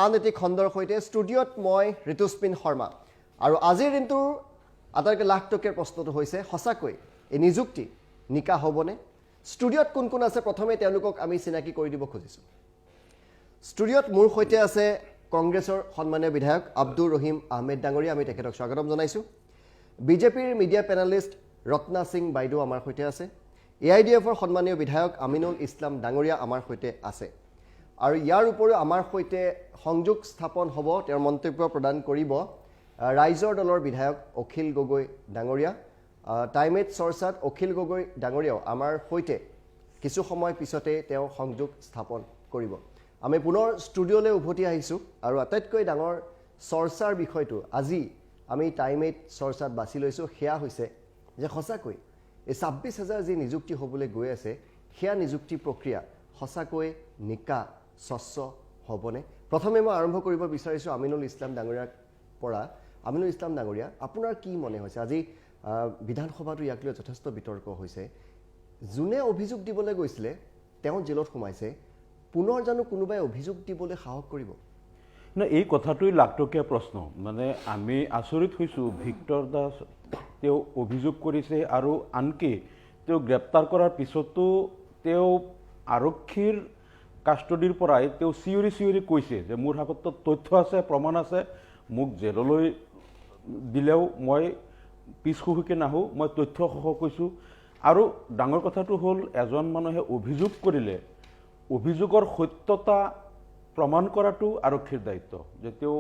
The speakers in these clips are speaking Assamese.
আন এটি খণ্ডৰ সৈতে ষ্টুডিঅ'ত মই ঋতুস্পিন শৰ্মা আৰু আজিৰ দিনটোৰ আটাইতকৈ লাখ টকীয়া প্ৰশ্নটো হৈছে সঁচাকৈ এই নিযুক্তি নিকা হ'বনে ষ্টুডিঅ'ত কোন কোন আছে প্ৰথমে তেওঁলোকক আমি চিনাকি কৰি দিব খুজিছোঁ ষ্টুডিঅ'ত মোৰ সৈতে আছে কংগ্ৰেছৰ সন্মানীয় বিধায়ক আব্দুৰ ৰহিম আহমেদ ডাঙৰীয়া আমি তেখেতক স্বাগতম জনাইছোঁ বিজেপিৰ মিডিয়া পেনেলিষ্ট ৰত্না সিং বাইদেউ আমাৰ সৈতে আছে এআইডিএফৰ সন্মানীয় বিধায়ক আমিনুল ইছলাম ডাঙৰীয়া আমাৰ সৈতে আছে আৰু ইয়াৰ উপৰিও আমাৰ সৈতে সংযোগ স্থাপন হ'ব তেওঁৰ মন্তব্য প্ৰদান কৰিব ৰাইজৰ দলৰ বিধায়ক অখিল গগৈ ডাঙৰীয়া টাইমেট চৰ্চাত অখিল গগৈ ডাঙৰীয়াও আমাৰ সৈতে কিছু সময় পিছতে তেওঁ সংযোগ স্থাপন কৰিব আমি পুনৰ ষ্টুডিঅ'লৈ উভতি আহিছোঁ আৰু আটাইতকৈ ডাঙৰ চৰ্চাৰ বিষয়টো আজি আমি টাইমেট চৰ্চাত বাছি লৈছোঁ সেয়া হৈছে যে সঁচাকৈ এই ২৬,০০০ যি নিযুক্তি হ'বলৈ গৈ আছে সেয়া নিযুক্তি প্ৰক্ৰিয়া সঁচাকৈ নিকা স্বচ্ছ হ'বনে প্ৰথমে মই আৰম্ভ কৰিব বিচাৰিছোঁ আমিনুল ইছলাম ডাঙৰীয়াৰ পৰা আমিনুল ইছলাম ডাঙৰীয়া আপোনাৰ কি মনে হৈছে আজি বিধানসভাটো ইয়াক লৈ যথেষ্ট বিতৰ্ক হৈছে যোনে অভিযোগ দিবলৈ গৈছিলে তেওঁ জেলত সোমাইছে পুনৰ জানো কোনোবাই অভিযোগ দিবলৈ সাহস কৰিব না এই কথাটোই লাখটকীয়া প্ৰশ্ন মানে আমি আচৰিত হৈছোঁ ভিক্টৰ দাস তেওঁ অভিযোগ কৰিছে আৰু আনকি তেওঁ গ্ৰেপ্তাৰ কৰাৰ পিছতো তেওঁ আৰক্ষীৰ কাষ্টডিৰ পৰাই তেওঁ চিঞৰি কৈছে যে মোৰ হাতত তথ্য আছে প্ৰমাণ আছে মোক জেললৈ দিলেও মই পিছহুহুকি নাহোঁ মই তথ্যসহ কৈছোঁ আৰু ডাঙৰ কথাটো হ'ল এজন মানুহে অভিযোগ কৰিলে অভিযোগৰ সত্যতা প্ৰমাণ কৰাটো আৰক্ষীৰ দায়িত্ব যে তেওঁ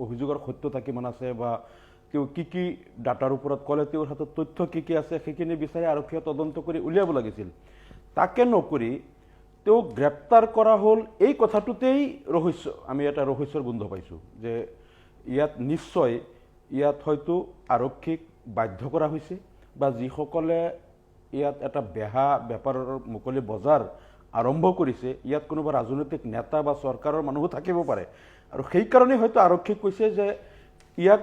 অভিযোগৰ সত্যতা কিমান আছে বা তেওঁ কি ডাটাৰ ওপৰত ক'লে তেওঁৰ হাতত তথ্য কি আছে সেইখিনি বিচাৰি আৰক্ষীয়ে তদন্ত কৰি উলিয়াব লাগিছিল তাকে নকৰি তেওঁ গ্ৰেপ্তাৰ কৰা হ'ল এই কথাটোতেই ৰহস্য আমি এটা ৰহস্যৰ গোন্ধ পাইছোঁ যে ইয়াত নিশ্চয় ইয়াত হয়তো আৰক্ষীক বাধ্য কৰা হৈছে বা যিসকলে ইয়াত এটা বেহা বেপাৰৰ মুকলি বজাৰ আৰম্ভ কৰিছে ইয়াত কোনোবা ৰাজনৈতিক নেতা বা চৰকাৰৰ মানুহো থাকিব পাৰে আৰু সেইকাৰণে হয়তো আৰক্ষীক কৈছে যে ইয়াক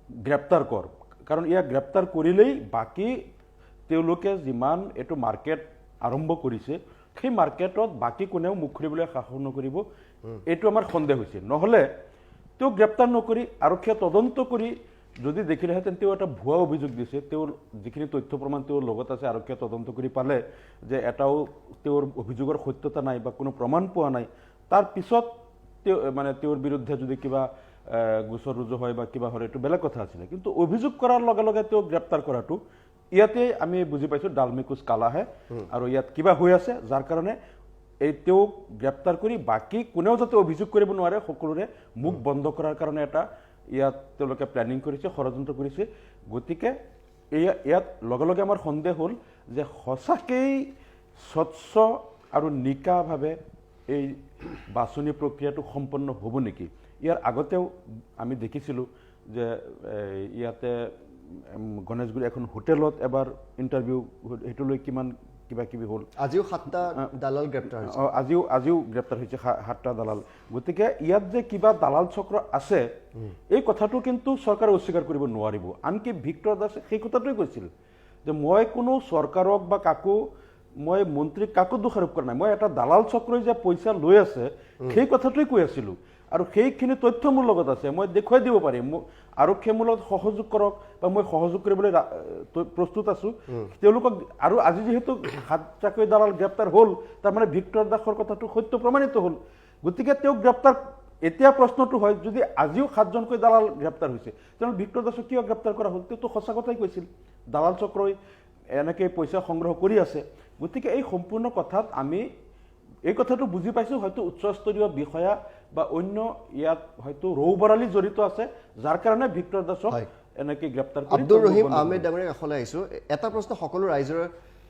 গ্ৰেপ্তাৰ কৰ কাৰণ ইয়াক গ্ৰেপ্তাৰ কৰিলেই বাকী তেওঁলোকে যিমান এইটো মাৰ্কেট আৰম্ভ কৰিছে সেই মাৰ্কেটত বাকী কোনেও মুখ খুলিবলৈ সাহস নকৰিব এইটো আমাৰ সন্দেহ হৈছে নহ'লে তেওঁ গ্ৰেপ্তাৰ নকৰি আৰক্ষীয়ে তদন্ত কৰি যদি দেখিলেহেঁতেন তেওঁ এটা ভুৱা অভিযোগ দিছে তেওঁৰ যিখিনি তথ্য প্ৰমাণ তেওঁৰ লগত আছে আৰক্ষীয়ে তদন্ত কৰি পালে যে এটাও তেওঁৰ অভিযোগৰ সত্যতা নাই বা কোনো প্ৰমাণ পোৱা নাই তাৰপিছত তেওঁ মানে তেওঁৰ বিৰুদ্ধে যদি কিবা গোচৰ ৰুজু হয় বা কিবা হয় এইটো বেলেগ কথা আছিলে কিন্তু অভিযোগ কৰাৰ লগে লগে তেওঁ গ্ৰেপ্তাৰ কৰাটো ইয়াতে আমি বুজি পাইছোঁ ডালমিকুচ কালাহে আৰু ইয়াত কিবা হৈ আছে যাৰ কাৰণে এই তেওঁক গ্ৰেপ্তাৰ কৰি বাকী কোনেও যাতে অভিযোগ কৰিব নোৱাৰে সকলোৰে মুখ বন্ধ কৰাৰ কাৰণে এটা ইয়াত তেওঁলোকে প্লেনিং কৰিছে ষড়যন্ত্ৰ কৰিছে গতিকে ইয়াত লগে লগে আমাৰ সন্দেহ হ'ল যে সঁচাকেই স্বচ্ছ আৰু নিকাভাৱে এই বাছনি প্ৰক্ৰিয়াটো সম্পন্ন হ'ব নেকি ইয়াৰ আগতেও আমি দেখিছিলোঁ যে ইয়াতে গণেশগুৰি এখন হোটেলত এবাৰ ইণ্টাৰভিউ সেইটো লৈ কিমান কিবা কিবি হ'ল আজিও 7টা দালাল গ্ৰেপ্তাৰ হৈছে আজিও গ্ৰেপ্তাৰ হৈছে 7টা দালাল গতিকে ইয়াত যে কিবা দালাল চক্ৰ আছে এই কথাটো কিন্তু চৰকাৰে অস্বীকাৰ কৰিব নোৱাৰিব আনকি ভিক্টৰ দাসে সেই কথাটোৱে কৈছিল যে মই কোনো চৰকাৰক বা কাকো মই মন্ত্ৰীক কাকো দোষাৰোপ কৰা নাই মই এটা দালাল চক্ৰই যে পইচা লৈ আছে সেই কথাটোৱে কৈ আছিলোঁ আৰু সেইখিনি তথ্য মোৰ লগত আছে মই দেখুৱাই দিব পাৰিম আৰক্ষীয়ে মোৰ লগত সহযোগ কৰক বা মই সহযোগ কৰিবলৈ প্ৰস্তুত আছোঁ তেওঁলোকক আৰু আজি যিহেতু 7টাকৈ দালাল গ্ৰেপ্তাৰ হ'ল তাৰমানে ভিক্টৰ দাসৰ কথাটো সত্য প্ৰমাণিত হ'ল গতিকে তেওঁক গ্ৰেপ্তাৰ এতিয়া প্ৰশ্নটো হয় যদি আজিও 7জনকৈ দালাল গ্ৰেপ্তাৰ হৈছে তেনেহ'লে ভিক্টৰ দাসক কিয় গ্ৰেপ্তাৰ কৰা হ'ল তেওঁতো সঁচা কথাই কৈছিল দালাল চক্ৰই এনেকৈ পইচা সংগ্ৰহ কৰি আছে গতিকে এই সম্পূৰ্ণ কথাত আমি এই কথাটো বুজি পাইছোঁ হয়তো উচ্চস্তৰীয় বিষয়া বা অন্য ইয়াত হয়তো ৰৌবৰালি জড়িত আছে যাৰ কাৰণে ভিক্টৰ দাসক এনেকৈ গ্ৰেপ্তাৰ কৰি আব্দুৰ ৰহিম আহমেদ ডাঙৰীয়াৰ কাষলৈ আহিছোঁ এটা প্ৰশ্ন সকলো ৰাইজৰ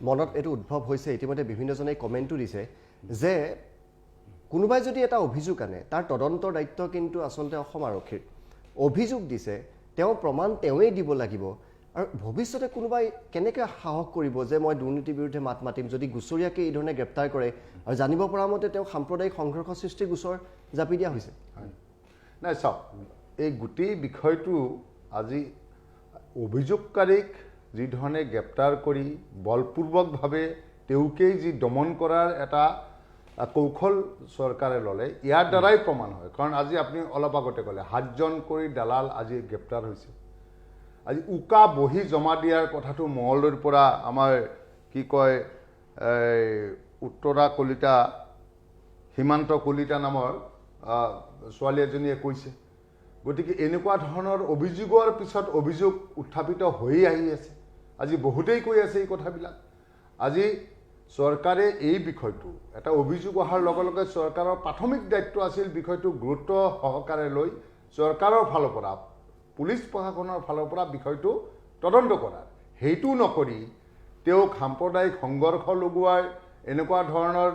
মনত এইটো উদ্ভৱ হৈছে ইতিমধ্যে বিভিন্নজনে কমেণ্টো দিছে যে কোনোবাই যদি এটা অভিযোগ আনে তাৰ তদন্তৰ দায়িত্ব কিন্তু আচলতে অসম আৰক্ষীৰ অভিযোগ দিছে তেওঁ প্ৰমাণ তেওঁৱেই দিব লাগিব আৰু ভৱিষ্যতে কোনোবাই কেনেকৈ সাহস কৰিব যে মই দুৰ্নীতিৰ বিৰুদ্ধে মাত মাতিম যদি গুচৰীয়াকৈ এই ধৰণে গ্ৰেপ্তাৰ কৰে আৰু জানিব পৰা মতে তেওঁ সাম্প্ৰদায়িক সংঘৰ্ষ সৃষ্টিৰ গোচৰ জাপি দিয়া হৈছে নাই চাওক এই গোটেই বিষয়টো আজি অভিযোগকাৰীক যিধৰণে গ্ৰেপ্তাৰ কৰি বলপূৰ্বকভাৱে তেওঁকেই যি দমন কৰাৰ এটা কৌশল চৰকাৰে ল'লে ইয়াৰ দ্বাৰাই প্ৰমাণ হয় কাৰণ আজি আপুনি অলপ আগতে ক'লে 7জন কৰি দালাল আজি গ্ৰেপ্তাৰ হৈছে আজি উকা বহি জমা দিয়াৰ কথাটো মঙলদৈৰ পৰা আমাৰ কি কয় উত্তৰা কলিতা হিমান্ত কলিতা নামৰ ছোৱালী এজনীয়ে কৈছে গতিকে এনেকুৱা ধৰণৰ অভিযোগৰ পিছত অভিযোগ উত্থাপিত হৈ আহি আছে আজি বহুতেই কৈ আছে এই কথাবিলাক আজি চৰকাৰে এই বিষয়টো এটা অভিযোগ অহাৰ লগে লগে চৰকাৰৰ প্ৰাথমিক দায়িত্ব আছিল বিষয়টো গুৰুত্ব সহকাৰে লৈ চৰকাৰৰ ফালৰ পৰা পুলিচ প্ৰশাসনৰ ফালৰ পৰা বিষয়টো তদন্ত কৰাৰ সেইটো নকৰি তেওঁক সাম্প্ৰদায়িক সংঘৰ্ষ লগোৱাৰ এনেকুৱা ধৰণৰ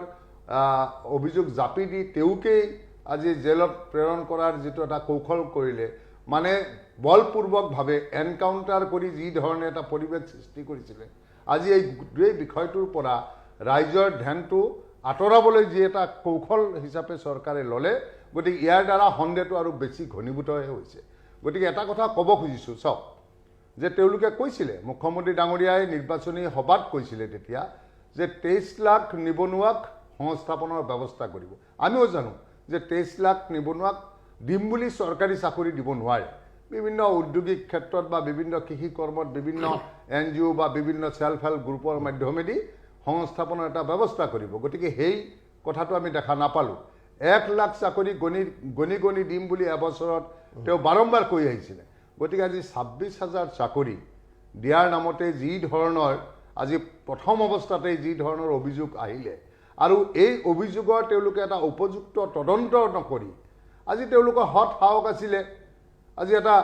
অভিযোগ জাপি দি তেওঁকেই আজি জেলত প্ৰেৰণ কৰাৰ যিটো এটা কৌশল কৰিলে মানে বলপূৰ্বকভাৱে এনকাউণ্টাৰ কৰি যি ধৰণে এটা পৰিৱেশ সৃষ্টি কৰিছিলে আজি এই গোটেই বিষয়টোৰ পৰা ৰাইজৰ ধ্যানটো আঁতৰাবলৈ যি এটা কৌশল হিচাপে চৰকাৰে ল'লে গতিকে ইয়াৰ দ্বাৰা সন্দেহটো আৰু বেছি ঘনীভূতহে হৈছে গতিকে এটা কথা ক'ব খুজিছোঁ চাওক যে তেওঁলোকে কৈছিলে মুখ্যমন্ত্ৰী ডাঙৰীয়াই নিৰ্বাচনী সভাত কৈছিলে তেতিয়া যে 23 লাখ নিবনুৱাক সংস্থাপনৰ ব্যৱস্থা কৰিব আমিও জানো যে 23 লাখ নিবনুৱাক দিম বুলি চৰকাৰী চাকৰি দিব নোৱাৰে বিভিন্ন উদ্যোগিক ক্ষেত্ৰত বা বিভিন্ন কৃষি কৰ্মত বিভিন্ন NGO বা বিভিন্ন সেলফ হেল্প গ্ৰুপৰ মাধ্যমেদি সংস্থাপনৰ এটা ব্যৱস্থা কৰিব গতিকে সেই কথাটো আমি দেখা নাপালোঁ 1 লাখ চাকৰি গণি দিম বুলি এবছৰত তেওঁ বাৰম্বাৰ কৈ আহিছিলে গতিকে আজি 26,000 চাকৰি দিয়াৰ নামতে যি ধৰণৰ আজি প্ৰথম অৱস্থাতেই যি ধৰণৰ অভিযোগ আহিলে আৰু এই অভিযোগৰ তেওঁলোকে এটা উপযুক্ত তদন্ত নকৰি আজি তেওঁলোকৰ হট হাওক আছিলে আজি এটা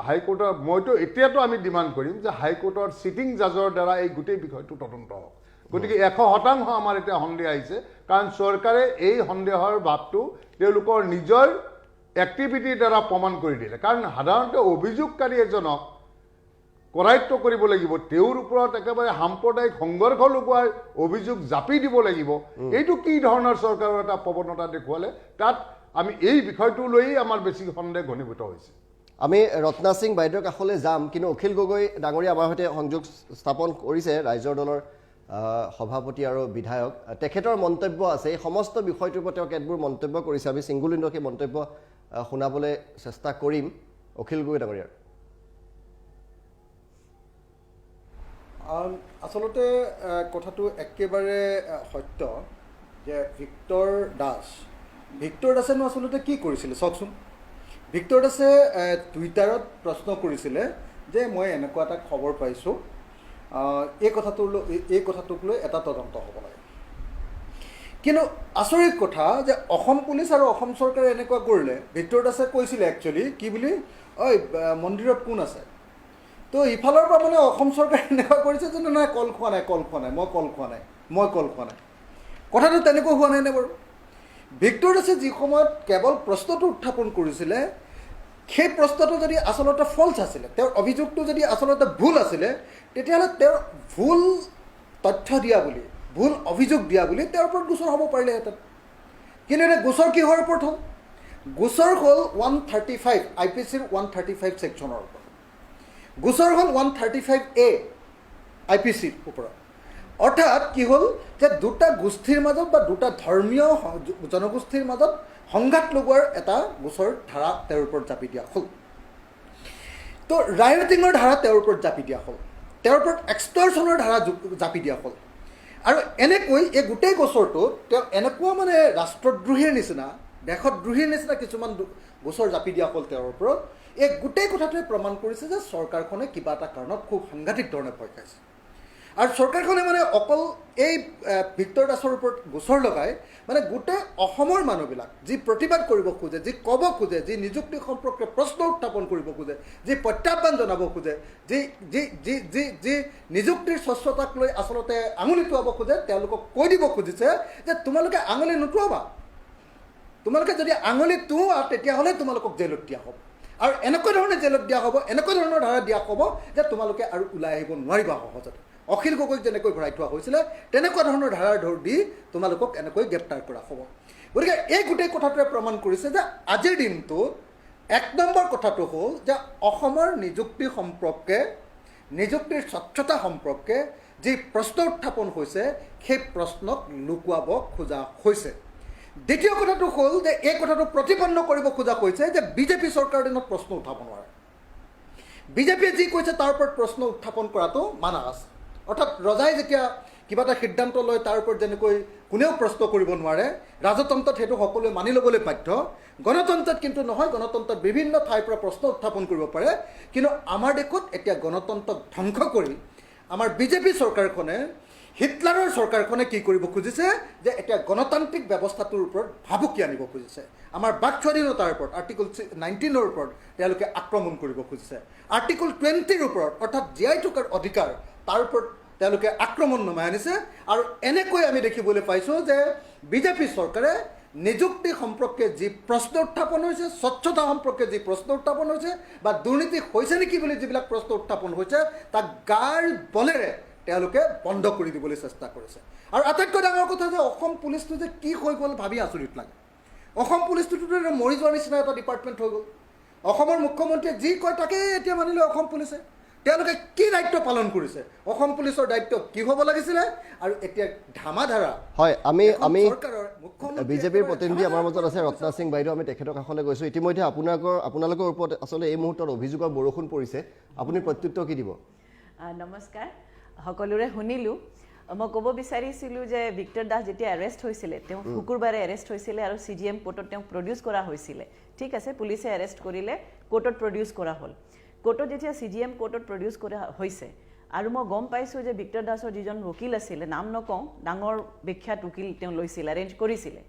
হাইকোৰ্টৰ মইতো এতিয়াতো আমি ডিমাণ্ড কৰিম যে হাইকোৰ্টৰ সিটিং জাজৰ দ্বাৰা এই গোটেই বিষয়টো তদন্ত হওক গতিকে 100% আমাৰ এতিয়া সন্দেহ আহিছে কাৰণ চৰকাৰে এই সন্দেহৰ ভাৱটো তেওঁলোকৰ নিজৰ এক্টিভিটিৰ দ্বাৰা প্ৰমাণ কৰি দিলে কাৰণ সাধাৰণতে অভিযোগকাৰী এজনক কৰায়ত্ব কৰিব লাগিব তেওঁৰ ওপৰত একেবাৰে সাম্প্ৰদায়িক সংঘৰ্ষ লগোৱাৰ অভিযোগ জাপি দিব লাগিব এইটো কি ধৰণৰ চৰকাৰৰ এটা প্ৰৱণতা দেখুৱালে তাত আমি এই বিষয়টো লৈয়ে আমাৰ বেছি সন্দেহ ঘনীভূত হৈছে আমি ৰত্না সিং বাইদেউৰ কাষলৈ যাম কিন্তু অখিল গগৈ ডাঙৰীয়া আমাৰ সৈতে সংযোগ স্থাপন কৰিছে ৰাইজৰ দলৰ সভাপতি আৰু বিধায়ক তেখেতৰ মন্তব্য আছে এই সমস্ত বিষয়টোৰ ওপৰত তেওঁ কেতবোৰ মন্তব্য কৰিছে আমি সিংগুল ইণ্ডৰ সেই মন্তব্য শুনাবলৈ চেষ্টা কৰিম অখিল গগৈ ডাঙৰীয়াৰ আচলতে কথাটো একেবাৰে সত্য যে ভিক্টৰ দাসেনো আচলতে কি কৰিছিলে চাওকচোন ভিক্টৰ দাসে টুইটাৰত প্ৰশ্ন কৰিছিলে যে মই এনেকুৱা এটা খবৰ পাইছোঁ এই কথাটোক লৈ এটা তদন্ত হ'ব লাগে কিন্তু আচৰিত কথা যে অসম পুলিচ আৰু অসম চৰকাৰে এনেকুৱা কৰিলে ভিক্টৰ দাসে কৈছিলে একচুৱেলি কি বুলি ঐ মন্দিৰত কোন আছে তো ইফালৰ পৰা মানে অসম চৰকাৰে এনেকুৱা কৰিছে যে নাই কল খোৱা নাই মই কল খোৱা নাই কথাটো তেনেকুৱা হোৱা নাই নে বাৰু ভিক্টৰ দাসে যি সময়ত কেৱল প্ৰশ্নটো উত্থাপন কৰিছিলে সেই প্ৰশ্নটো যদি আচলতে ফল্ছ আছিলে তেওঁৰ অভিযোগটো যদি আচলতে ভুল আছিলে তেতিয়াহ'লে তেওঁৰ ভুল তথ্য দিয়া বুলি ভুল অভিযোগ দিয়া বুলি তেওঁৰ ওপৰত গোচৰ হ'ব পাৰিলেহেঁতেন কিন্তু এতিয়া গোচৰ কিহৰ ওপৰত হ'ল গোচৰ হ'ল 135 IPCৰ 135 ছেকশ্যনৰ ওপৰত গোচৰ হ'ল 135A IPCৰ ওপৰত অৰ্থাৎ কি হ'ল যে দুটা গোষ্ঠীৰ মাজত বা দুটা ধৰ্মীয় জনগোষ্ঠীৰ মাজত সংঘাত লগোৱাৰ এটা গোচৰ ধাৰা তেওঁৰ ওপৰত জাপি দিয়া হ'ল তো ৰাইটিঙৰ ধাৰা তেওঁৰ ওপৰত জাপি দিয়া হ'ল তেওঁৰ ওপৰত এক্সটৰ্চনৰ ধাৰা জাপি দিয়া হ'ল আৰু এনেকৈ এই গোটেই গোচৰটো তেওঁ এনেকুৱা মানে ৰাষ্ট্ৰদ্ৰোহীৰ নিচিনা দেশদ্ৰোহীৰ নিচিনা কিছুমান গোচৰ জাপি দিয়া হ'ল তেওঁৰ ওপৰত এই গোটেই কথাটোৱে প্ৰমাণ কৰিছে যে চৰকাৰখনে কিবা এটা কাৰণত খুব সাংঘাতিক ধৰণে ভয় খাইছে আৰু চৰকাৰখনে মানে অকল এই ভিক্টৰ দাসৰ ওপৰত গোচৰ লগাই মানে গোটেই অসমৰ মানুহবিলাক যি প্ৰতিবাদ কৰিব খোজে যি ক'ব খোজে যি নিযুক্তি সম্পৰ্কে প্ৰশ্ন উত্থাপন কৰিব খোজে যি প্ৰত্যাহ্বান জনাব খোজে যি নিযুক্তিৰ স্বচ্ছতাক লৈ আচলতে আঙুলি টোৱাব খোজে তেওঁলোকক কৈ দিব খুজিছে যে তোমালোকে আঙুলি নুটুৱাবা তোমালোকে যদি আঙুলি টোৱা তেতিয়াহ'লে তোমালোকক জেলত দিয়া হ'ব আৰু এনেকুৱা ধৰণে জেলত দিয়া হ'ব এনেকুৱা ধৰণৰ ধাৰা দিয়া হ'ব যে তোমালোকে আৰু ওলাই আহিব নোৱাৰিবা সহজতে অখিল গগৈক যেনেকৈ ভৰাই থোৱা হৈছিলে তেনেকুৱা ধৰণৰ ধাৰাৰ ধৰ দি তোমালোকক এনেকৈ গ্ৰেপ্তাৰ কৰা হ'ব গতিকে এই গোটেই কথাটোৱে প্ৰমাণ কৰিছে যে আজিৰ দিনটোত 1 নম্বৰ কথাটো হ'ল যে অসমৰ নিযুক্তি সম্পৰ্কে নিযুক্তিৰ স্বচ্ছতা সম্পৰ্কে যি প্ৰশ্ন উত্থাপন হৈছে সেই প্ৰশ্নক লুকুৱাব খোজা হৈছে। দ্বিতীয় কথাটো হ'ল যে এই কথাটো প্ৰতিপন্ন কৰিব খোজা হৈছে যে বিজেপি চৰকাৰৰ দিনত প্ৰশ্ন উত্থাপন নোৱাৰে। বিজেপিয়ে যি কৈছে তাৰ ওপৰত প্ৰশ্ন উত্থাপন কৰাটো মানা আছে। অৰ্থাৎ ৰজাই যেতিয়া কিবা এটা সিদ্ধান্ত লয় তাৰ ওপৰত যেনেকৈ কোনেও প্ৰশ্ন কৰিব নোৱাৰে, ৰাজতন্ত্ৰত সেইটো সকলোৱে মানি ল'বলৈ বাধ্য। গণতন্ত্ৰত কিন্তু নহয়, গণতন্ত্ৰত বিভিন্ন ঠাইৰ পৰা প্ৰশ্ন উত্থাপন কৰিব পাৰে। কিন্তু আমাৰ দেশত এতিয়া গণতন্ত্ৰক ধ্বংস কৰি আমাৰ বিজেপি চৰকাৰখনে, হিটলাৰৰ চৰকাৰখনে কি কৰিব খুজিছে যে এতিয়া গণতান্ত্ৰিক ব্যৱস্থাটোৰ ওপৰত ভাবুকি আনিব খুজিছে। আমাৰ বাক স্বাধীনতাৰ ওপৰত আৰ্টিকল 19ৰ ওপৰত তেওঁলোকে আক্ৰমণ কৰিব খুজিছে। আৰ্টিকল 20ৰ ওপৰত অৰ্থাৎ জীয়াই থকাৰ অধিকাৰ তাৰ ওপৰত তেওঁলোকে আক্ৰমণ নমাই আনিছে। আৰু এনেকৈ আমি দেখিবলৈ পাইছোঁ যে বিজেপি চৰকাৰে নিযুক্তি সম্পৰ্কে যি প্ৰশ্ন উত্থাপন হৈছে, স্বচ্ছতা সম্পৰ্কে যি প্ৰশ্ন উত্থাপন হৈছে বা দুৰ্নীতি হৈছে নেকি বুলি যিবিলাক প্ৰশ্ন উত্থাপন হৈছে তাক গাৰ বলেৰে তেওঁলোকে বন্ধ কৰি দিবলৈ চেষ্টা কৰিছে। আৰু আটাইতকৈ ডাঙৰ কথা যে অসম পুলিচটো যে কি হৈ গ'ল ভাবি আচৰিত লাগে। অসম পুলিচটোতো মৰি যোৱাৰ নিচিনা এটা ডিপাৰ্টমেণ্ট হৈ গ'ল। অসমৰ মুখ্যমন্ত্ৰীয়ে যি কয় তাকেই এতিয়া মানিলে অসম পুলিচে। তেওঁলোকে কি দায়িত্ব পালন কৰিছে, অসম পুলিচৰ দায়িত্ব কি হ'ব লাগিছিলে, আৰু এতিয়া ধামাধাৰা হয় আমি বিজেপিৰ প্ৰতিনিধি আমাৰ মাজত আছে ৰত্না সিং বাইদেউ, আমি তেখেতৰ কাষলৈ গৈছোঁ। ইতিমধ্যে আপোনালোকৰ ওপৰত আচলতে এই মুহূৰ্তত অভিযোগৰ বৰষুণ পৰিছে, আপুনি প্ৰত্যুত্তৰ কি দিব? নমস্কাৰ, সকলোৰে শুনিলোঁ। মই ক'ব বিচাৰিছিলোঁ যে ভিক্টৰ দাস যেতিয়া এৰেষ্ট হৈছিলে, তেওঁ শুকুৰবাৰে এৰেষ্ট হৈছিলে আৰু CGM কোৰ্টত তেওঁক প্ৰডিউচ কৰা হৈছিলে। ঠিক আছে, পুলিচে এৰেষ্ট কৰিলে, কোৰ্টত প্ৰডিউচ কৰা হ'ল। কোৰ্টত যেতিয়া CGM কোৰ্টত প্ৰডিউচ কৰা হৈছে আৰু মই গম পাইছোঁ যে ভিক্টৰ দাসৰ যিজন উকিল আছিলে, নাম নকওঁ, ডাঙৰ বিখ্যাত উকিল তেওঁ লৈছিলে, এৰেঞ্জ কৰিছিলে।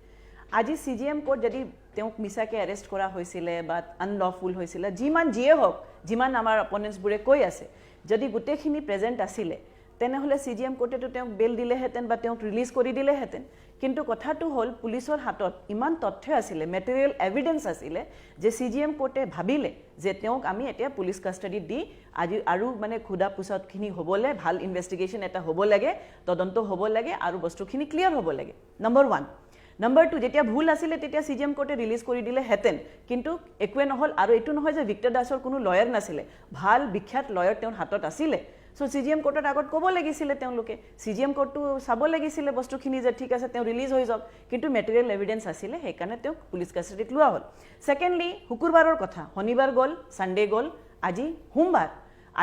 আজি CGM কোৰ্ট যদি তেওঁক মিছাকৈ এৰেষ্ট কৰা হৈছিলে বা আনলফুল হৈছিলে, যিয়ে হওক, যিমান আমাৰ অপনেণ্টছবোৰে কৈ আছে, যদি গোটেইখিনি প্ৰেজেণ্ট আছিলে তেনেহ'লে CGM কোৰ্টেতো তেওঁক বেল দিলেহেঁতেন বা তেওঁক ৰিলিজ কৰি দিলেহেঁতেন। কিন্তু কথাটো হ'ল পুলিচৰ হাতত ইমান তথ্য আছিলে, মেটেৰিয়েল এভিডেঞ্চ আছিলে যে CGM কোৰ্টে ভাবিলে যে তেওঁক আমি এতিয়া পুলিচ কাষ্টাডিত দি আজি আৰু মানে খুদা পোছাখিনি হ'বলৈ, ভাল ইনভেষ্টিগেশ্যন এটা হ'ব লাগে, তদন্ত হ'ব লাগে আৰু বস্তুখিনি ক্লিয়াৰ হ'ব লাগে। নম্বৰ 1। নম্বৰ 2, যেতিয়া ভুল আছিলে তেতিয়া CGM কোৰ্টে ৰিলিজ কৰি দিলেহেঁতেন, কিন্তু একোৱে নহ'ল। আৰু এইটো নহয় যে ভিক্টৰ দাসৰ কোনো লয়াৰ নাছিলে, ভাল বিখ্যাত লয়াৰ তেওঁৰ হাতত আছিলে। চ' CGM কোৰ্টত আগত ক'ব লাগিছিলে, তেওঁলোকে CGM কোৰ্টটো চাব লাগিছিলে বস্তুখিনি যে ঠিক আছে তেওঁ ৰিলিজ হৈ যাওক, কিন্তু মেটেৰিয়েল এভিডেঞ্চ আছিলে, সেইকাৰণে তেওঁক পুলিচ কাষ্টাডিত লোৱা হ'ল। ছেকেণ্ডলি, শুকুৰবাৰৰ কথা, শনিবাৰ গ'ল, ছানডে গ'ল, আজি সোমবাৰ।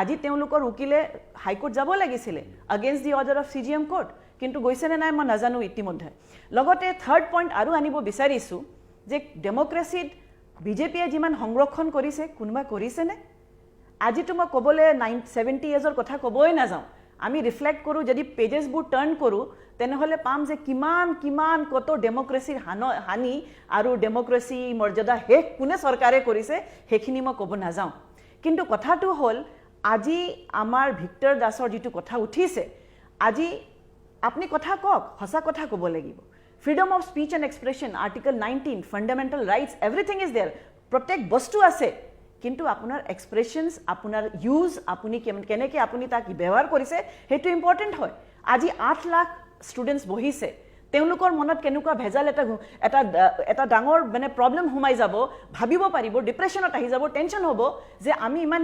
আজি তেওঁলোকৰ উকিলে হাইকোৰ্ট যাব লাগিছিলে আগেইনষ্ট দি অৰ্ডাৰ অফ CGM কোৰ্ট, কিন্তু গৈছেনে নাই মই নাজানো ইতিমধ্যে। লগতে থাৰ্ড পইণ্ট আৰু আনিব বিচাৰিছোঁ যে ডেম'ক্ৰেচিত বিজেপিয়ে যিমান সংৰক্ষণ কৰিছে কোনোবা কৰিছেনে? আজিতো মই ক'বলৈ 70 yearsৰ কথা ক'বই নাযাওঁ। আমি ৰিফ্লেক্ট কৰোঁ, যদি পেজেছবোৰ টাৰ্ণ কৰোঁ তেনেহ'লে পাম যে কিমান কত ডেম'ক্ৰেচিৰ হানি আৰু ডেম'ক্ৰেচি মৰ্যাদা শেষ কোনে চৰকাৰে কৰিছে সেইখিনি মই ক'ব নাযাওঁ। কিন্তু কথাটো হ'ল আজি আমাৰ ভিক্টৰ দাসৰ যিটো কথা উঠিছে, আজি আপুনি কথা কওক, সঁচা কথা ক'ব লাগিব। Freedom of speech and expression, article 19, fundamental rights, everything is there, প্ৰত্যেক বস্তু আছে। কিন্তু আপোনাৰ এক্সপ্ৰেছনছ, আপোনাৰ ইউজ, আপুনি কেনেকৈ আপুনি তাক ব্যৱহাৰ কৰিছে সেইটো ইম্পৰ্টেণ্ট হয়। আজি 8 লাখ ষ্টুডেণ্টছ বহিছে, তেওঁলোকৰ মনত কেনেকুৱা ভেজাল এটা ডাঙৰ মানে প্ৰব্লেম সোমাই যাব, ভাবিব পাৰিব, ডিপ্ৰেশ্যনত আহি যাব, টেনশ্যন হ'ব যে আমি ইমান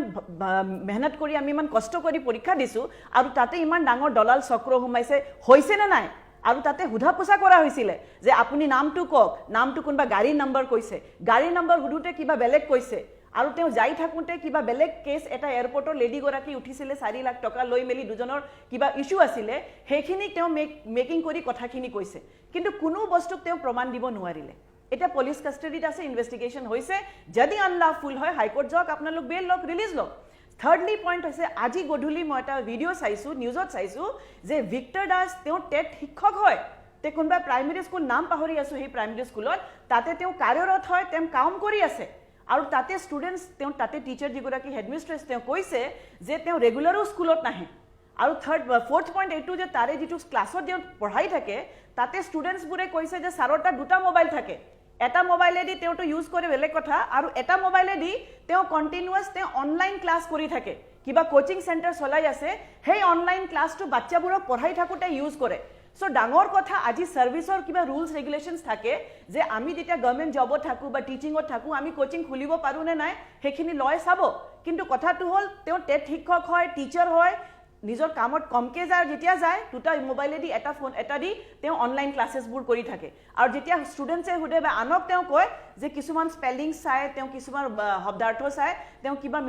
মেহনত কৰি, আমি ইমান কষ্ট কৰি পৰীক্ষা দিছোঁ আৰু তাতে ইমান ডাঙৰ দলাল চক্ৰ সোমাইছে, হৈছেনে নাই? আৰু তাতে সোধা পোছা কৰা হৈছিলে যে আপুনি নামটো কওক, নামটো কোনোবা গাড়ীৰ নম্বৰ কৈছে, গাড়ীৰ নম্বৰ সোধোতে কিবা বেলেগ কৈছে। আৰু তেওঁ যাই থাকোঁতে কিবা বেলেগ কেছ, এটা এয়াৰপৰ্টৰ লেডিগৰাকী উঠিছিলে 4 লাখ টকা লৈ মেলি, দুজনৰ কিবা ইছ্যু আছিলে, সেইখিনি তেওঁ মেকিং কৰি কথাখিনি কৈছে, কিন্তু কোনো বস্তুক তেওঁ প্ৰমাণ দিব নোৱাৰিলে। এটা পুলিচ কাষ্টাডিত আছে, ইনভেষ্টিগেশ্যন হৈছে, যদি আনলফুল হয় হাইকোৰ্ট যাওক, আপোনালোক বেল লওক, ৰিলিজ লওক। থাৰ্ডলি পইণ্ট হৈছে, আজি গধূলি মই এটা ভিডিঅ' চাইছোঁ, নিউজত চাইছোঁ যে ভিক্টৰ দাস তেওঁ টেট শিক্ষক হয়, তেওঁ কোনোবা প্ৰাইমেৰী স্কুল, নাম পাহৰি আছোঁ, সেই প্ৰাইমেৰী স্কুলত তাতে তেওঁ কাৰ্যৰত হয়, তেওঁ কাম কৰি আছে। আৰু তাতে ষ্টুডেণ্টছ, তেওঁ তাতে টিচাৰ যিগৰাকী হেডমিষ্ট্ৰেছ, তেওঁ কৈছে যে তেওঁ ৰেগুলাৰো স্কুলত নাহে। আৰু ফ'ৰ্থ পইণ্ট এইটো যে তাৰে যিটো ক্লাছত তেওঁ পঢ়াই থাকে তাতে ষ্টুডেণ্টছবোৰে কৈছে যে ছাৰৰ তাত 2টা মোবাইল থাকে, এটা মোবাইলেদি তেওঁতো ইউজ কৰে বেলেগ কথা, আৰু এটা মোবাইলেদি তেওঁ কণ্টিনিউৱাছ তেওঁ অনলাইন ক্লাছ কৰি থাকে, কিবা কোচিং চেণ্টাৰ চলাই আছে, সেই অনলাইন ক্লাছটো বাচ্চাবোৰক পঢ়াই থাকোঁতে ইউজ কৰে। চ' ডাঙৰ কথা, আজি ছাৰ্ভিচৰ কিবা ৰুলছ ৰেগুলেশ্যনছ থাকে যে আমি যেতিয়া গভৰ্ণমেণ্ট জবত থাকোঁ বা টিচিঙত থাকোঁ, আমি কোচিং খুলিব পাৰোঁ নে নাই সেইখিনি লয় চাব। কিন্তু কথাটো হ'ল তেওঁ টেট শিক্ষক হয়, টিচাৰ হয়, নিজৰ কামত কমকৈ যায় যেতিয়া যায় দুটা মোবাইলেদি এটা ফোন এটা দি তেওঁ অনলাইন ক্লাছেছবোৰ কৰি থাকে আৰু যেতিয়া ষ্টুডেণ্টছে সোধে বা আনক তেওঁ কয় যে কিছুমান স্পেলিং চাই তেওঁ কিছুমান শব্দাৰ্থ চাই তেওঁ কিবা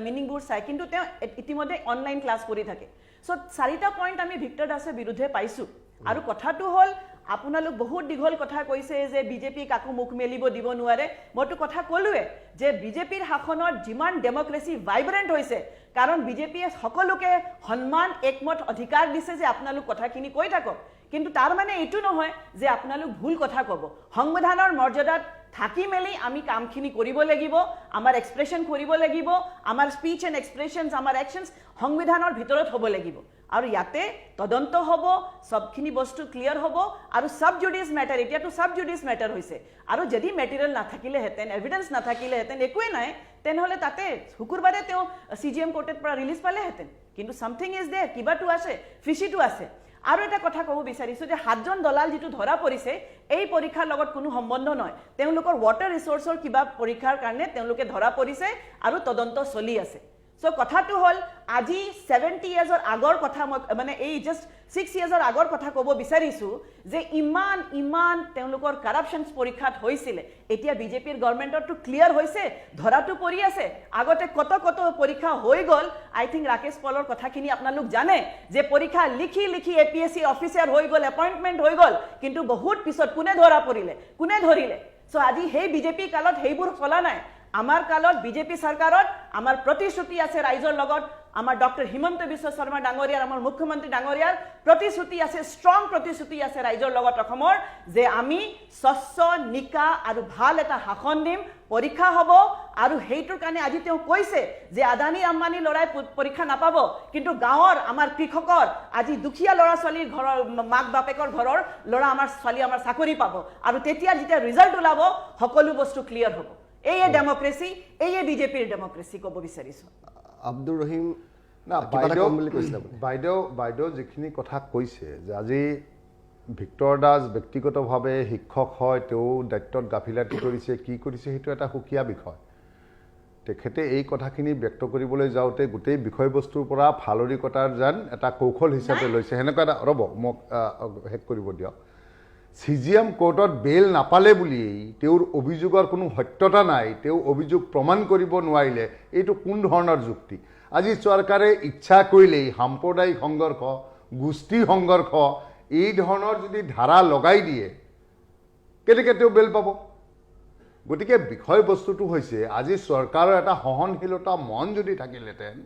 মিনিংবোৰ চাই কিন্তু তেওঁ ইতিমধ্যে অনলাইন ক্লাছ কৰি থাকে চ' 4টা পইণ্ট আমি ভিক্টৰ দাসৰ বিৰুদ্ধে পাইছোঁ আৰু কথাটো হ'ল আপোনালোক বহুত দীঘল কথা কৈছে যে বিজেপি কাকো মুখ মেলিব দিব নোৱাৰে মইতো কথা ক'লোৱে যে বিজেপিৰ শাসনত যিমান ডেমক্ৰেসি ভাইব্ৰেণ্ট হৈছে কাৰণ বিজেপিয়ে সকলোকে সন্মান একমত অধিকাৰ দিছে যে আপোনালোক কথাখিনি কৈ থাকক কিন্তু তাৰ মানে এইটো নহয় যে আপোনালোক ভুল কথা ক'ব সংবিধানৰ মৰ্যাদাত থাকি মেলি আমি কামখিনি কৰিব লাগিব আমাৰ এক্সপ্ৰেছন কৰিব লাগিব আমাৰ স্পীচ এণ্ড এক্সপ্ৰেছনছ আমাৰ একশ্যনছ সংবিধানৰ ভিতৰত হ'ব লাগিব আৰু ইয়াতে তদন্ত হ'ব সবখিনি বস্তু ক্লিয়াৰ হ'ব আৰু সাব জুডিস ম্যাটাৰ এতিয়াতো সাব জুডিস ম্যাটাৰ হৈছে আৰু যদি মেটেৰিয়েল নাথাকিলেহেঁতেন এভিডেন্স নাথাকিলেহেঁতেন একোৱে নাই তেনেহ'লে তাতে শুকুৰবাৰে তেওঁ CGM কোৰ্টৰ পৰা ৰিলিজ পালেহেঁতেন কিন্তু সামথিং ইজ দেয়াৰ কিবাটো আছে ফিচিটো আছে আৰু এটা কথা ক'ব বিচাৰিছোঁ যে 7জন দলাল যিটো ধৰা পৰিছে এই পৰীক্ষাৰ লগত কোনো সম্বন্ধ নহয় তেওঁলোকৰ ৱাটাৰ ৰিসোৰ্সৰ কিবা পৰীক্ষাৰ কাৰণে তেওঁলোকে ধৰা পৰিছে আৰু তদন্ত চলি আছে সো কথাটো হ'ল আজি 70 ইয়াৰ্ছৰ আগৰ কথা মানে এই জাস্ট 6 ইয়াৰ্ছৰ আগৰ কথা ক'ব বিচাৰিছোঁ যে ইমান তেওঁলোকৰ কাৰাপশ্যনছ পৰীক্ষাত হৈছিলে এতিয়া বিজেপিৰ গভৰ্ণমেণ্টৰটো ক্লিয়াৰ হৈছে ধৰাটো পৰি আছে আগতে কত পৰীক্ষা হৈ গ'ল আই থিংক ৰাকেশ পলৰ কথাখিনি আপোনালোক জানে যে পৰীক্ষা লিখি APSC অফিচাৰ হৈ গ'ল এপইণ্টমেণ্ট হৈ গ'ল কিন্তু বহুত পিছত কোনে ধৰিলে সো আজি সেই বিজেপি কালত সেইবোৰ চলা নাই আমাৰ কালত বিজেপি চৰকাৰত আমাৰ প্ৰতিশ্ৰুতি আছে ৰাইজৰ লগত আমাৰ ডক্টৰ হিমন্ত বিশ্ব শৰ্মা ডাঙৰীয়াৰ আমাৰ মুখ্যমন্ত্ৰী ডাঙৰীয়াৰ প্ৰতিশ্ৰুতি আছে ষ্ট্ৰং প্ৰতিশ্ৰুতি আছে ৰাইজৰ লগত অসমৰ যে আমি স্বচ্ছ নিকা আৰু ভাল এটা শাসন দিম পৰীক্ষা হ'ব আৰু হেইটোৰ কাৰণে আজি তেওঁ কৈছে যে আদানী আম্বানী লৰাই পৰীক্ষা নাপাব কিন্তু গাঁৱৰ আমাৰ কৃষকৰ আজি দুখীয়া ল'ৰা ছোৱালীৰ ঘৰৰ মাক বাপেকৰ ঘৰৰ ল'ৰা আমাৰ ছোৱালী আমাৰ চাকৰি পাব আৰু তেতিয়া যেতিয়া ৰিজাল্ট ওলাব সকলো বস্তু ক্লিয়াৰ হ'ব এই ডেমক্ৰেসি এই বিজেপিৰ ডেমক্ৰেসি ক'ব বিচাৰিছোঁ আব্দুৰ ৰহিম না কিবা এটা ক'ম বুলি কৈছিলে আপুনি। বাইদেউ যিখিনি কথা কৈছে যে আজি ভিক্টৰ দাস ব্যক্তিগতভাৱে শিক্ষক হয় তেওঁ দায়িত্বত গাফিলাতি কৰিছে কি কৰিছে সেইটো এটা সুকীয়া বিষয় তেখেতে এই কথাখিনি ব্যক্ত কৰিবলৈ যাওঁতে গোটেই বিষয়বস্তুৰ পৰা ফালৰি কটাৰ যেন এটা কৌশল হিচাপে লৈছে সেনেকুৱা এটা ৰ'ব মোক শেষ কৰিব দিয়ক CGM কোৰ্টত বেল নাপালে বুলি তেওঁৰ অভিযোগৰ কোনো সত্যতা নাই তেওঁ অভিযোগ প্ৰমাণ কৰিব নোৱাৰিলে এইটো কোন ধৰণৰ যুক্তি আজি চৰকাৰে ইচ্ছা কৰিলেই সাম্প্ৰদায়িক সংঘৰ্ষ গোষ্ঠী সংঘৰ্ষ এই ধৰণৰ যদি ধাৰা লগাই দিয়ে কেনেকৈ তেওঁ বেল পাব গতিকে বিষয়বস্তুটো হৈছে আজি চৰকাৰৰ এটা সহনশীলতা মন যদি থাকিলেহেঁতেন